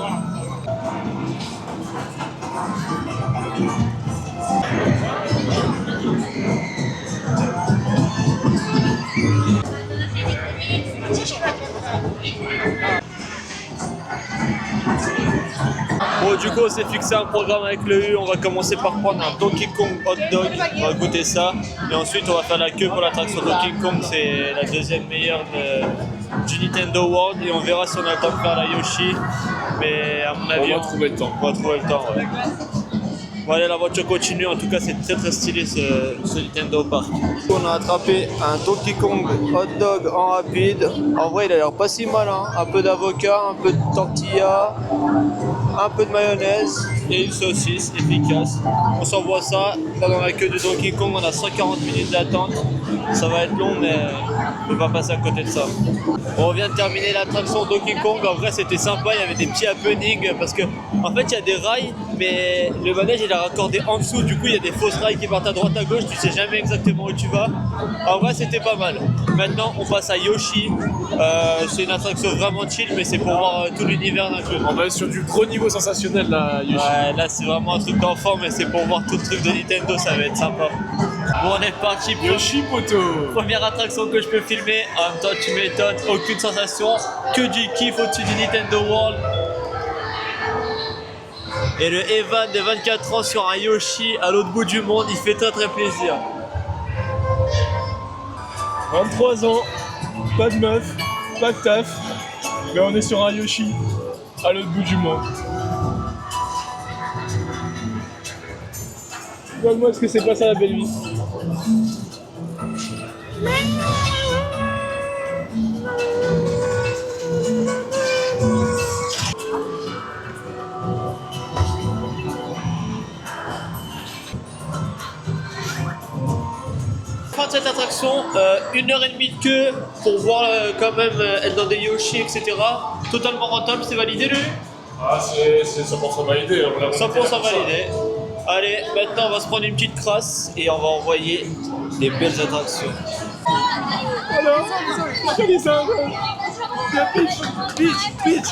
Bon, du coup, on s'est fixé un programme avec le U. On va commencer par prendre un Donkey Kong hot dog. On va goûter ça. Et ensuite, on va faire la queue pour l'attraction Donkey Kong. C'est la deuxième meilleure du Nintendo World. Et on verra si on a le temps de faire la Yoshi. Mais à mon avis, on va trouver le temps. On va trouver le temps, ouais. Bon, allez, la voiture continue. En tout cas, c'est très très stylé ce Nintendo Park. On a attrapé un Donkey Kong hot dog en rapide. En vrai, il a l'air pas si mal, hein. Un peu d'avocat, un peu de tortilla, un peu de mayonnaise et une saucisse efficace. On s'envoie ça. Là, dans la queue de Donkey Kong, on a 140 minutes d'attente. Ça va être long, mais on va passer à côté de ça. On vient de terminer l'attraction Donkey Kong. En vrai, c'était sympa. Il y avait des petits happenings parce que, en fait, il y a des rails, mais le manège il est raccordé en dessous. Du coup, il y a des fausses rails qui partent à droite à gauche. Tu sais jamais exactement où tu vas. En vrai, c'était pas mal. Maintenant, on passe à Yoshi. C'est une attraction vraiment chill, mais c'est pour voir tout l'univers d'un coup. On va être sur du gros niveau sensationnel là, Yoshi. Ouais, là, c'est vraiment un truc d'enfant, mais c'est pour voir tout le truc de Nintendo. Ça va être sympa. Bon, on est parti pour Yoshi Poto. première attraction que je peux filmer. En même temps, tu m'étonnes, aucune sensation, que du kiff au-dessus du Nintendo World. Et le Evan de 24 ans sur un Yoshi à l'autre bout du monde, il fait très très plaisir. 23 ans, pas de meuf, pas de taf, mais on est sur un Yoshi à l'autre bout du monde. Regarde-moi ce que c'est pas ça la belle vie. Fin de cette attraction, 1h30 de queue pour voir quand même être dans des Yoshi, etc. Totalement rentable, c'est validé lui? Ah, c'est 100% validé. 100% validé. Allez, maintenant on va se prendre une petite crasse et on va envoyer des belles attractions. Alors, regardez ça. Pitch.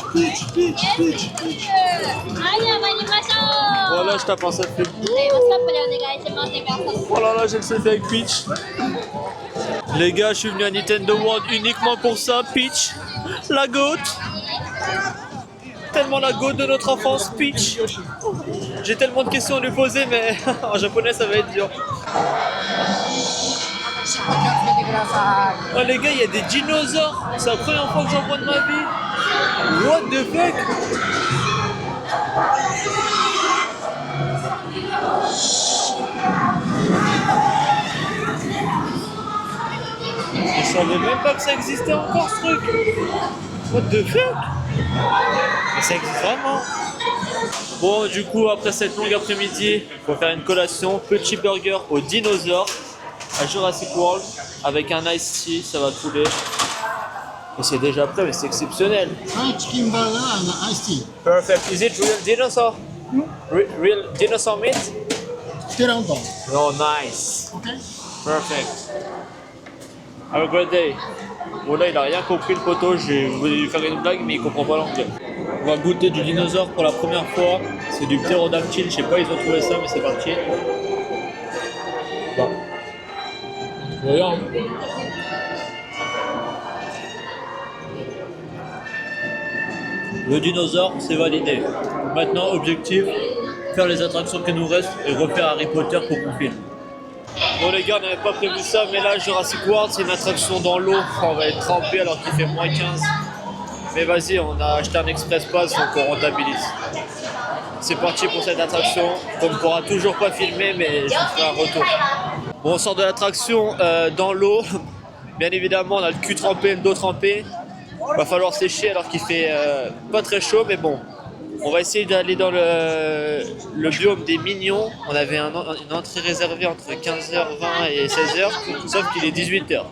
はい、じゃあ参りましょう。Voilà, je tape un selfie. Oh là là, j'ai le selfie avec Peach. Les gars, je suis venu à Nintendo World uniquement pour ça, Peach. La goat. Tellement la goat de notre enfance, Peach. J'ai tellement de questions à lui poser, mais en japonais, ça va être dur. Oh les gars, il y a des dinosaures. C'est la première fois que j'en vois de ma vie. What the fuck? Je savais même pas que ça existait encore ce truc. What the fuck? Mais ça existe vraiment. Bon, du coup, après cette longue après-midi, on va faire une collation. Petit burger aux dinosaures à Jurassic World avec un iced tea, ça va couler. Et c'est déjà prêt, mais c'est exceptionnel. Chicken burger and iced tea. Perfect. Is it real dinosaur? Real dinosaur meat? Pteranodon. Oh, nice. Okay. Perfect. Have a great day. Bon là, il a rien compris le poteau, j'ai voulu lui faire une blague, mais il comprend pas l'anglais. On va goûter du dinosaure pour la première fois. C'est du ptérodactyle, je sais pas, ils ont trouvé ça, mais c'est parti. Bon. Regarde. Le dinosaure, c'est validé. Maintenant, objectif, faire les attractions qui nous restent et refaire Harry Potter pour qu'on filme. Bon les gars, on n'avait pas prévu ça, mais là, Jurassic World, c'est une attraction dans l'eau. On va être trempé alors qu'il fait moins 15. Mais vas-y, on a acheté un express pass, donc on rentabilise. C'est parti pour cette attraction, qu'on ne pourra toujours pas filmer, mais je vous ferai un retour. Bon, on sort de l'attraction dans l'eau. Bien évidemment, on a le cul trempé, le dos trempé. Va falloir sécher alors qu'il fait pas très chaud, mais bon. On va essayer d'aller dans le biome des mignons. On avait une entrée réservée entre 15h20 et 16h, sauf qu'il est 18h.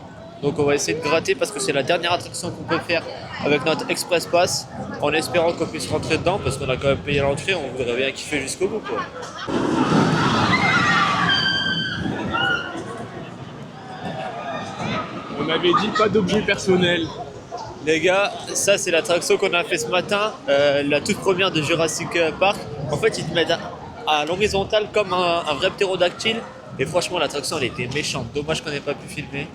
Donc on va essayer de gratter parce que c'est la dernière attraction qu'on peut faire avec notre Express Pass, en espérant qu'on puisse rentrer dedans parce qu'on a quand même payé l'entrée, on voudrait bien kiffer jusqu'au bout, quoi. On avait dit pas d'objet personnel. Les gars, ça c'est l'attraction qu'on a fait ce matin, la toute première de Jurassic Park. En fait, ils te mettent à l'horizontale comme un vrai ptérodactyle. Et franchement, l'attraction elle était méchante. Dommage qu'on n'ait pas pu filmer.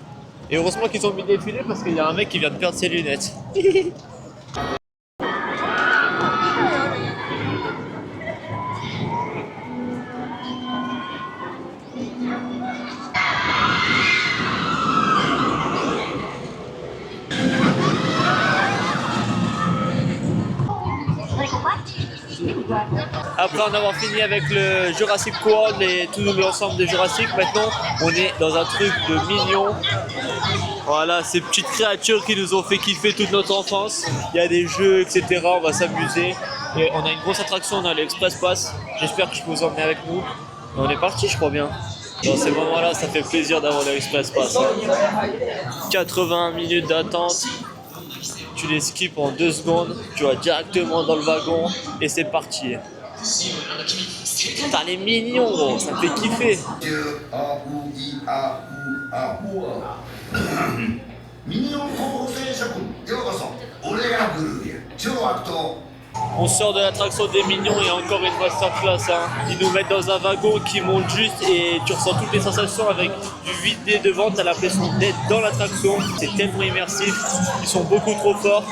Et heureusement qu'ils ont mis des filets parce qu'il y a un mec qui vient de perdre ses lunettes. Après en avoir fini avec le Jurassic World et tout l'ensemble de Jurassic, maintenant on est dans un truc de mignon. Voilà, ces petites créatures qui nous ont fait kiffer toute notre enfance. Il y a des jeux, etc. On va s'amuser. Et on a une grosse attraction, on a l'Express Pass. J'espère que je peux vous emmener avec nous. Et on est parti, je crois bien. Dans ces moments-là, ça fait plaisir d'avoir l'Express Pass. 80 minutes d'attente. Tu les skips en 2 secondes, tu vas directement dans le wagon et c'est parti. Putain, les mignons, gros, ça me fait kiffer. On sort de l'attraction des mignons et encore une masterclass. Ils nous mettent dans un wagon qui monte juste et tu ressens toutes les sensations avec du 8D devant. Tu as l'impression d'être dans l'attraction. C'est tellement immersif. Ils sont beaucoup trop forts.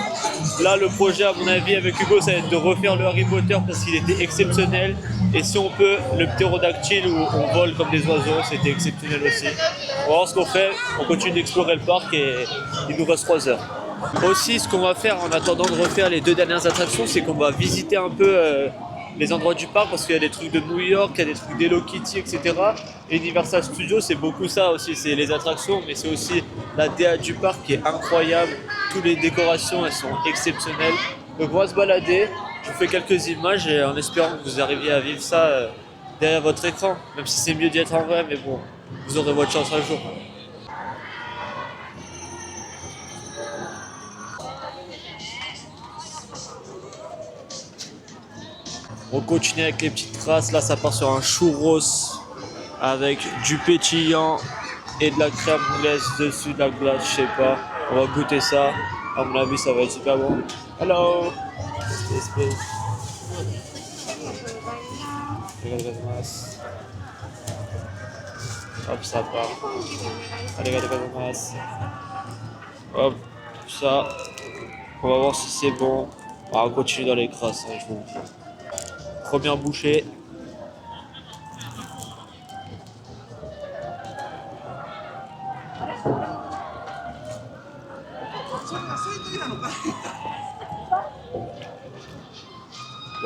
Là, le projet, à mon avis, avec Hugo, ça va être de refaire le Harry Potter parce qu'il était exceptionnel. Et si on peut, le ptérodactyle où on vole comme des oiseaux, c'était exceptionnel aussi. On va voir ce qu'on fait. On continue d'explorer le parc et il nous reste 3 heures. Aussi, ce qu'on va faire en attendant de refaire les 2 dernières attractions, c'est qu'on va visiter un peu les endroits du parc parce qu'il y a des trucs de New York, il y a des trucs d'Hello Kitty, etc. Et Universal Studios, c'est beaucoup ça aussi, c'est les attractions, mais c'est aussi la DA du parc qui est incroyable. Toutes les décorations, elles sont exceptionnelles. Donc on va se balader, je vous fais quelques images et en espérant que vous arriviez à vivre ça derrière votre écran, même si c'est mieux d'y être en vrai, mais bon, vous aurez votre chance un jour. On continue avec les petites traces, là ça part sur un churros avec du pétillant et de la crème anglaise dessus, de la glace, je sais pas. On va goûter ça, à mon avis ça va être super bon. Hello. Hop, ça part. Arigatou gozaimasu. Hop, ça. On va voir si c'est bon. On va continuer dans les grasses, hein, je vous le dis. Première bouchée.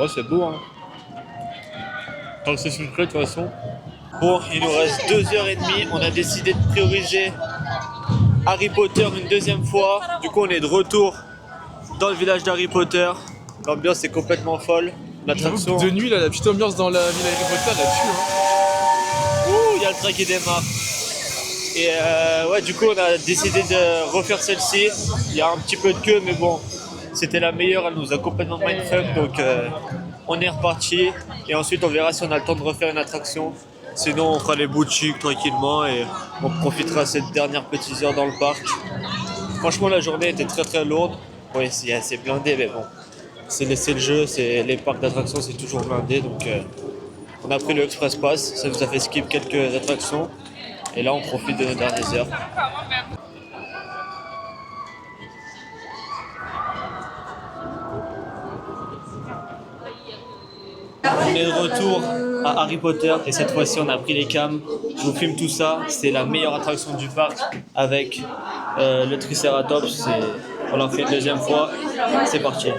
Ouais, c'est beau, hein. Tant que c'est sucré, de toute façon. Bon, il nous reste 2h30. On a décidé de prioriser Harry Potter une deuxième fois. Du coup, on est de retour dans le village d'Harry Potter. L'ambiance est complètement folle. L'attraction. De nuit, là, la petite ambiance dans la ville Harry Potter, là tue. Hein. Ouh, il y a le train qui démarre. Et ouais, du coup, on a décidé de refaire celle-ci. Il y a un petit peu de queue, mais bon, c'était la meilleure. Elle nous a complètement mindfuck, donc on est reparti. Et ensuite, on verra si on a le temps de refaire une attraction. Sinon, on fera les boutiques tranquillement et on profitera ces dernières petites heures dans le parc. Franchement, la journée était très très lourde. Oui, c'est blindé, mais bon, c'est le jeu. Les parcs d'attractions, c'est toujours blindé, donc on a pris le Express Pass. Ça nous a fait skip quelques attractions. Et là, on profite de nos dernières heures. On est de retour à Harry Potter et cette fois-ci, on a pris les cams. Je vous filme tout ça. C'est la meilleure attraction du parc avec le Triceratops. On l'a fait une deuxième fois. C'est parti.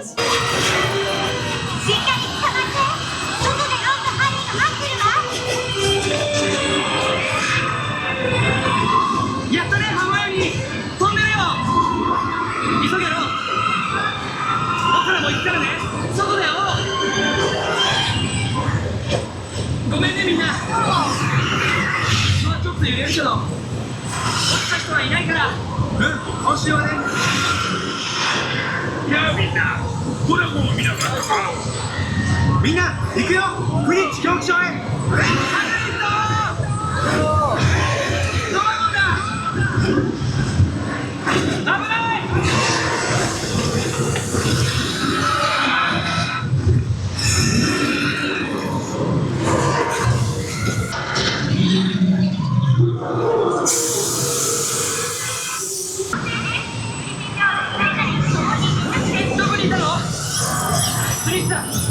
ごめんねみんな。ちょっと揺れるけど、落ちた人はいないから。今週はね。やあみんな、ドラゴンを見なかったか。みんな行くよ。クリッチ競技場へ。ドラゴンだ。危ない。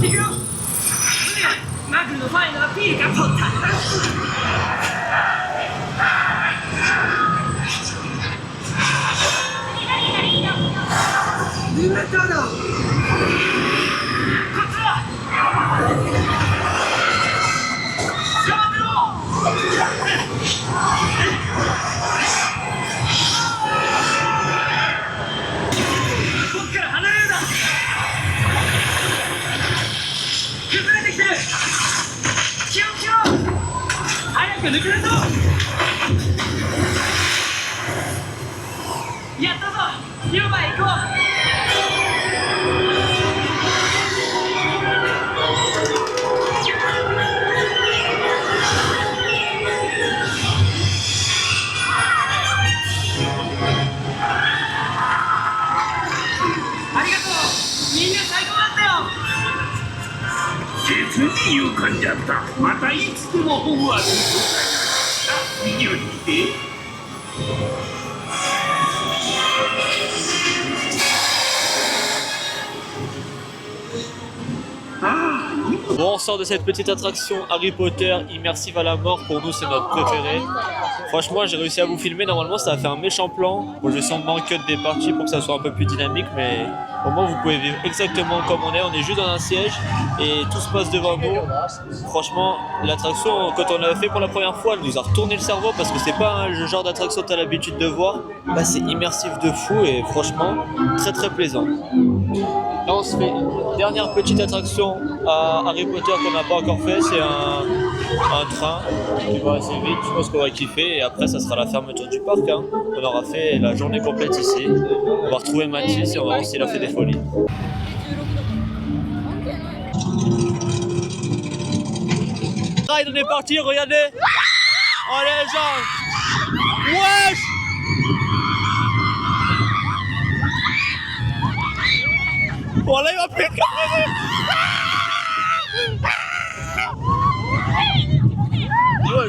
行くよ。マグルのファイナルはピールがポッター。ルメタだ。こっちだ。頑張ってろ。僕から離れるな。 崩れてきてる。気をつけろ。早く抜けるぞ。やったぞ。広場へ行こう。ありがとう。みんな最高だったよ。 実に勇敢じゃった。またいつでもホグワーツに来ないな。よって。 Bon, on sort de cette petite attraction Harry Potter immersive à la mort. Pour nous, c'est notre préféré. Franchement, j'ai réussi à vous filmer. Normalement, ça a fait un méchant plan. Bon, je vais sûrement cut des parties pour que ça soit un peu plus dynamique, mais au moins, vous pouvez vivre exactement comme on est. On est juste dans un siège et tout se passe devant nous. Franchement, l'attraction, quand on l'a fait pour la première fois, elle nous a retourné le cerveau parce que c'est pas le genre d'attraction que tu as l'habitude de voir. Là, c'est immersif de fou et franchement, très très plaisant. Là, on se fait une dernière petite attraction à Harry Potter qu'on n'a pas encore fait. C'est un train qui va assez vite. Je pense qu'on va kiffer. Et après, ça sera la fermeture du parc. Hein. On aura fait la journée complète ici. On va retrouver Mathis et on va voir s'il a fait des folies. Ride, on est parti, regardez. Oh les gens. Wesh. Bon là il va plus être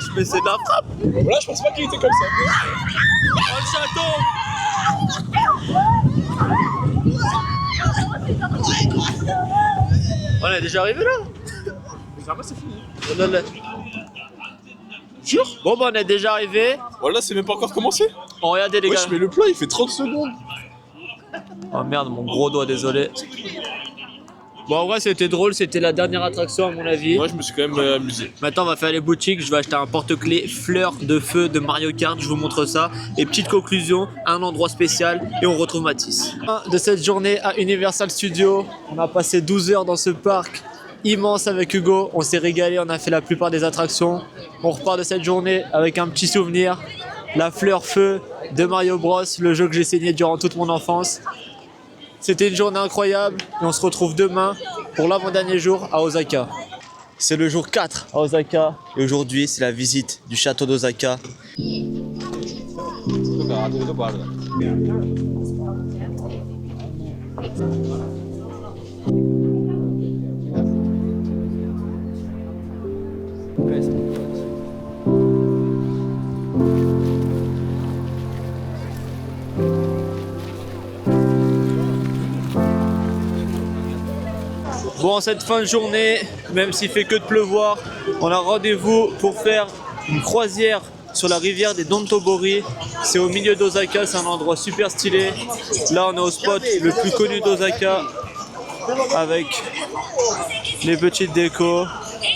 wesh, mais c'est de la frappe. Voilà, je pense pas qu'il était comme ça. Oh, le château. On est déjà arrivé là. Bizarrement, c'est fini. Donne-le. Jure? Bon, bah, on est déjà arrivé. Voilà, c'est même pas encore commencé. Oh, regardez, les gars. Wesh, mais le plat, il fait 30 secondes. Oh merde, mon gros doigt, désolé. Bon, en vrai, c'était drôle, c'était la dernière attraction à mon avis. Moi, je me suis quand même amusé. Maintenant, on va faire les boutiques. Je vais acheter un porte-clés fleurs de feu de Mario Kart. Je vous montre ça. Et petite conclusion, un endroit spécial. Et on retrouve Mathis. Fin de cette journée à Universal Studios. On a passé 12 heures dans ce parc immense avec Hugo. On s'est régalé, on a fait la plupart des attractions. On repart de cette journée avec un petit souvenir. La fleur feu de Mario Bros, le jeu que j'ai saigné durant toute mon enfance. C'était une journée incroyable et on se retrouve demain pour l'avant-dernier jour à Osaka. C'est le jour 4 à Osaka et aujourd'hui c'est la visite du château d'Osaka. Bon, en cette fin de journée, même s'il fait que de pleuvoir, on a rendez-vous pour faire une croisière sur la rivière des Dontobori. C'est au milieu d'Osaka, c'est un endroit super stylé. Là, on est au spot le plus connu d'Osaka avec les petites décos.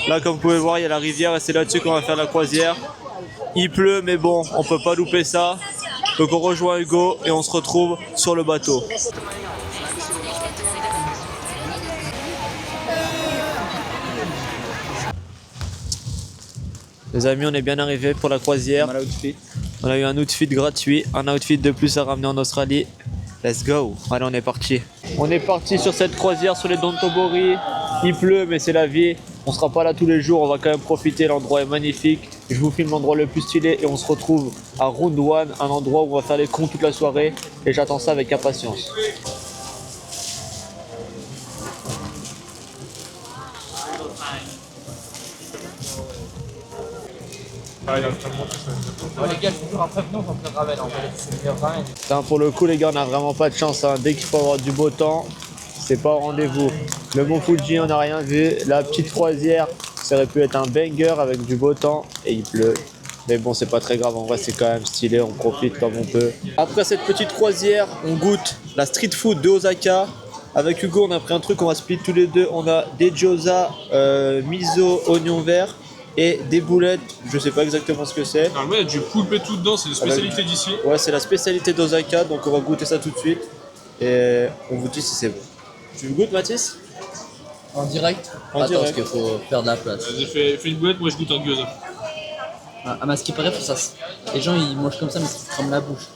Là, comme vous pouvez voir, il y a la rivière et c'est là-dessus qu'on va faire la croisière. Il pleut, mais bon, on peut pas louper ça. Donc on rejoint Hugo et on se retrouve sur le bateau. Les amis, on est bien arrivés pour la croisière. On a eu un outfit gratuit, un outfit de plus à ramener en Australie. Let's go. Allez, on est parti. On est parti sur cette croisière sur les Dontobori. Il pleut, mais c'est la vie. On sera pas là tous les jours, on va quand même profiter. L'endroit est magnifique. Je vous filme l'endroit le plus stylé et on se retrouve à Round One, un endroit où on va faire les cons toute la soirée. Et j'attends ça avec impatience. Les gars, je suis toujours après venir, on va faire Ravel. On va laisser le vin. Putain, pour le coup, les gars, on a vraiment pas de chance. Hein. Dès qu'il faut avoir du beau temps, c'est pas au rendez-vous. Le Mont Fuji, on n'a rien vu. La petite croisière, ça aurait pu être un banger avec du beau temps et il pleut. Mais bon, c'est pas très grave. En vrai, c'est quand même stylé. On profite comme on peut. Après cette petite croisière, on goûte la street food de Osaka. Avec Hugo, on a pris un truc, on va split tous les deux. On a des gyoza, miso, oignon vert. Et des boulettes, je sais pas exactement ce que c'est. Normalement, il y a du poulpe et tout dedans, c'est une spécialité d'ici. Ouais, c'est la spécialité d'Osaka, donc on va goûter ça tout de suite. Et on vous dit si c'est bon. Tu le goûtes, Mathis? En direct? En Attends, direct. parce qu'il faut faire de la place. Vas-y, fais une boulette, moi je goûte un gyoza. Ah, mais à ce qui paraît, ça, les gens ils mangent comme ça, mais ça se crame la bouche.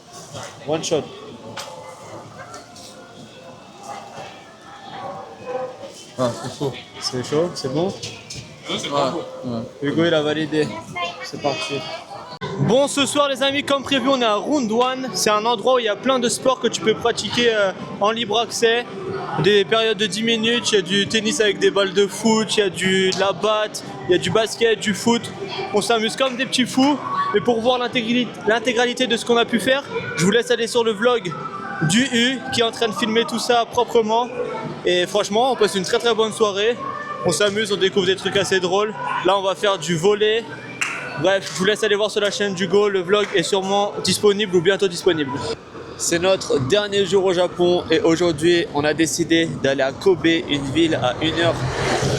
One shot. Ah, c'est chaud. C'est chaud, c'est bon? Non, c'est pas beau. Hugo il a validé, c'est parti. Bon, ce soir les amis, comme prévu, on est à Round One. C'est un endroit où il y a plein de sports que tu peux pratiquer en libre accès. Des périodes de 10 minutes, il y a du tennis avec des balles de foot, il y a de la batte, il y a du basket, du foot. On s'amuse comme des petits fous. Mais pour voir l'intégralité de ce qu'on a pu faire, je vous laisse aller sur le vlog du U qui est en train de filmer tout ça proprement. Et franchement, on passe une très très bonne soirée. On s'amuse, on découvre des trucs assez drôles. Là, on va faire du volley. Bref, je vous laisse aller voir sur la chaîne d'Hugo. Le vlog est sûrement disponible ou bientôt disponible. C'est notre dernier jour au Japon et aujourd'hui, on a décidé d'aller à Kobe, une ville à 1 heure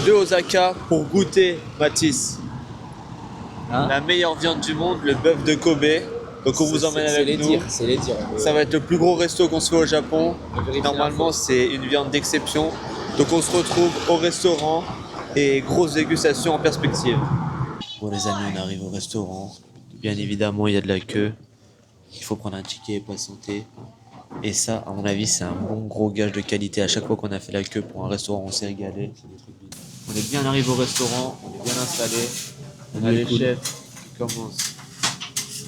de Osaka, pour goûter, Mathis, la meilleure viande du monde, le bœuf de Kobe. Donc on vous emmène avec nous. C'est les dires. Ça va être le plus gros resto qu'on se fait au Japon. Normalement, c'est une viande d'exception. Donc on se retrouve au restaurant et grosse dégustation en perspective. Bon les amis, on arrive au restaurant. Bien évidemment, il y a de la queue. Il faut prendre un ticket et patienter. Et ça, à mon avis, c'est un bon gros gage de qualité. À chaque fois qu'on a fait la queue pour un restaurant, on s'est régalé. On est bien arrivé au restaurant, on est bien installé. On a les chefs qui commencent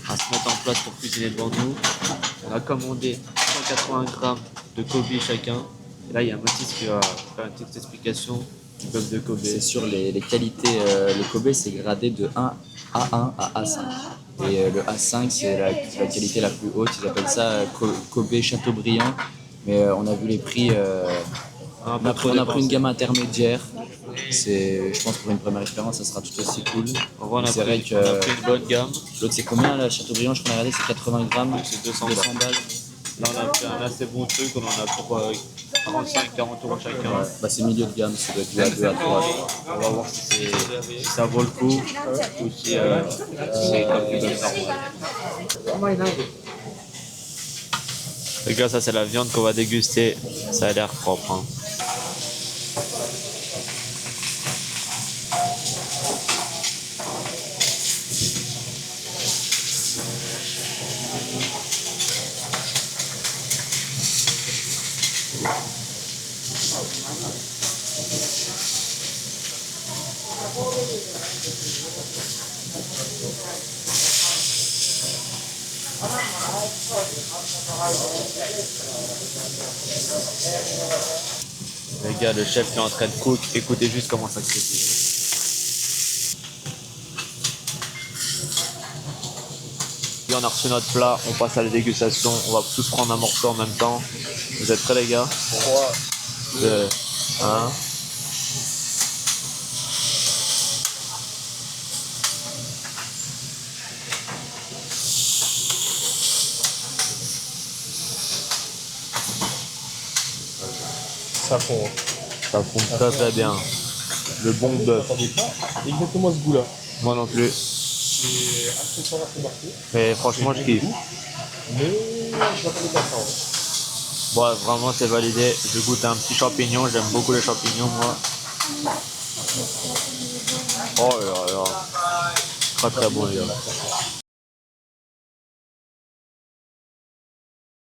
à se mettre en place pour cuisiner devant nous. On a commandé 180 grammes de Kobe chacun. Et là, il y a Mathis qui va faire une petite explication bœuf de Kobe. C'est sur les qualités. Le Kobe, c'est gradé de 1 A1 à A5. Et le A5, c'est la qualité la plus haute. Ils appellent ça Kobe Chateaubriand. Mais on a vu les prix. On a pris une gamme intermédiaire. Je pense pour une première expérience, ça sera tout aussi cool. C'est vrai que une bonne gamme. l'autre, c'est combien là, Chateaubriand? Je crois qu'on a regardé, c'est 80 grammes. C'est 200 balles. Là, on a fait un assez bon truc. On en a pour 35-40 euros chacun. Ouais, bah, c'est milieu de gamme, ça doit être 2 à 3. On va voir si ça vaut le coup ou si c'est comme du bœuf normal. Les gars, ça c'est la viande qu'on va déguster. Ça a l'air propre. Hein. Les gars, le chef est en train de cook. Écoutez juste comment ça crépite. Et on a reçu notre plat. On passe à la dégustation. On va tous prendre un morceau en même temps. Vous êtes prêts, les gars? 3, 2, 1. Ça fond. Hein. Ça fond très très bien. Le bon bœuf. Exactement ce goût-là. Moi non plus. C'est assez fort, assez marqué. Mais franchement, je kiffe. Mais je m'attendais pas à ça. Ouais, vraiment, c'est validé. Je goûte un petit champignon. J'aime beaucoup les champignons, moi. Oh là là. Très très bon, les gars.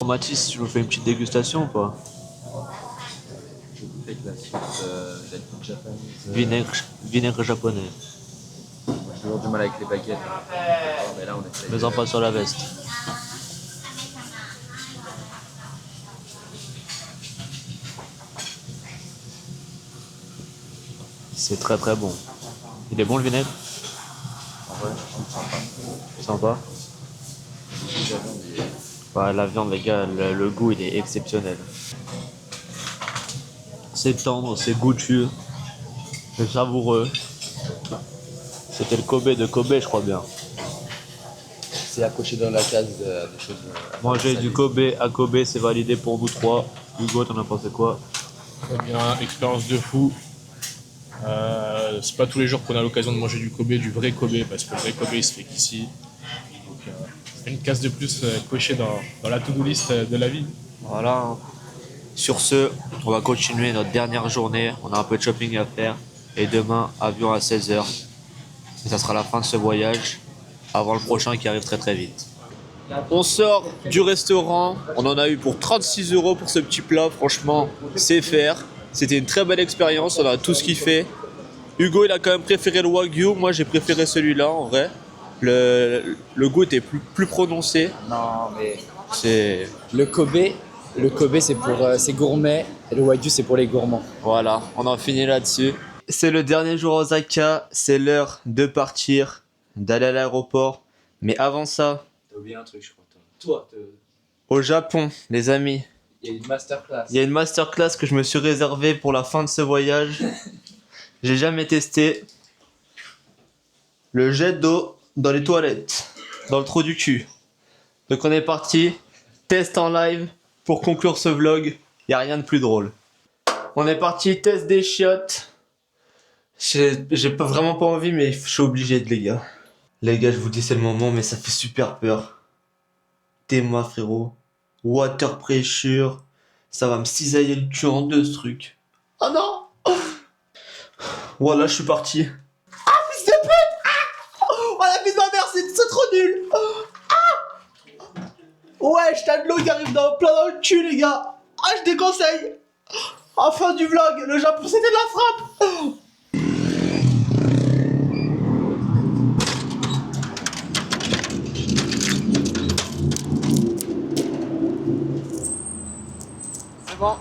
Mathis, tu nous fais une petite dégustation ou pas? Vinaigre japonais. J'ai toujours du mal avec les baguettes. Mais là, on essaye. Mets-en pas sur la veste. C'est très très bon. Il est bon le vinaigre? Sympa. Ouais, la viande, les gars, le goût il est exceptionnel. C'est tendre, c'est goûtu, c'est savoureux. C'était le Kobe de Kobe, je crois bien. C'est à cocher dans la case des choses. Manger du Kobe à Kobe, c'est validé pour vous trois. Hugo, t'en as pensé quoi? Très bien, expérience de fou. C'est pas tous les jours qu'on a l'occasion de manger du Kobe, du vrai Kobe, parce que le vrai Kobe il se fait qu'ici. Donc c'est une case de plus cochée dans la to-do list de la vie. Voilà. Sur ce, on va continuer notre dernière journée. On a un peu de shopping à faire. Et demain, avion à 16h. Et ça sera la fin de ce voyage, avant le prochain qui arrive très très vite. On sort du restaurant. On en a eu pour 36 € pour ce petit plat. Franchement, c'est faire. C'était une très belle expérience. On a tous kiffé. Hugo, il a quand même préféré le Wagyu. Moi, j'ai préféré celui-là, en vrai. Le goût était plus prononcé. Non, mais C'est... le Kobe, c'est pour c'est gourmet et le Wagyu, c'est pour les gourmands. Voilà, on en finit là-dessus. C'est le dernier jour à Osaka. C'est l'heure de partir, d'aller à l'aéroport. Mais avant ça, T'as oublié un truc, je crois. Toi, au Japon, les amis, il y a une masterclass. il y a une masterclass que je me suis réservée pour la fin de ce voyage. J'ai jamais testé. Le jet d'eau dans les toilettes, dans le trou du cul. Donc on est parti, test en live pour conclure ce vlog. Y a rien de plus drôle. On est parti, test des chiottes. J'ai vraiment pas envie, mais je suis obligé de, les gars. Les gars, je vous dis c'est le moment, mais ça fait super peur. T'es-moi frérot. Water pressure. Ça va me cisailler le cul en deux ce truc. Oh non. Voilà, je suis parti. Ah, fils de pute. Oh la vie de ma mère, c'est trop nul. Ouais, t'as de l'eau qui arrive plein dans le cul, les gars. Ah, je déconseille. En fin du vlog, le Japon, c'était de la frappe. C'est bon,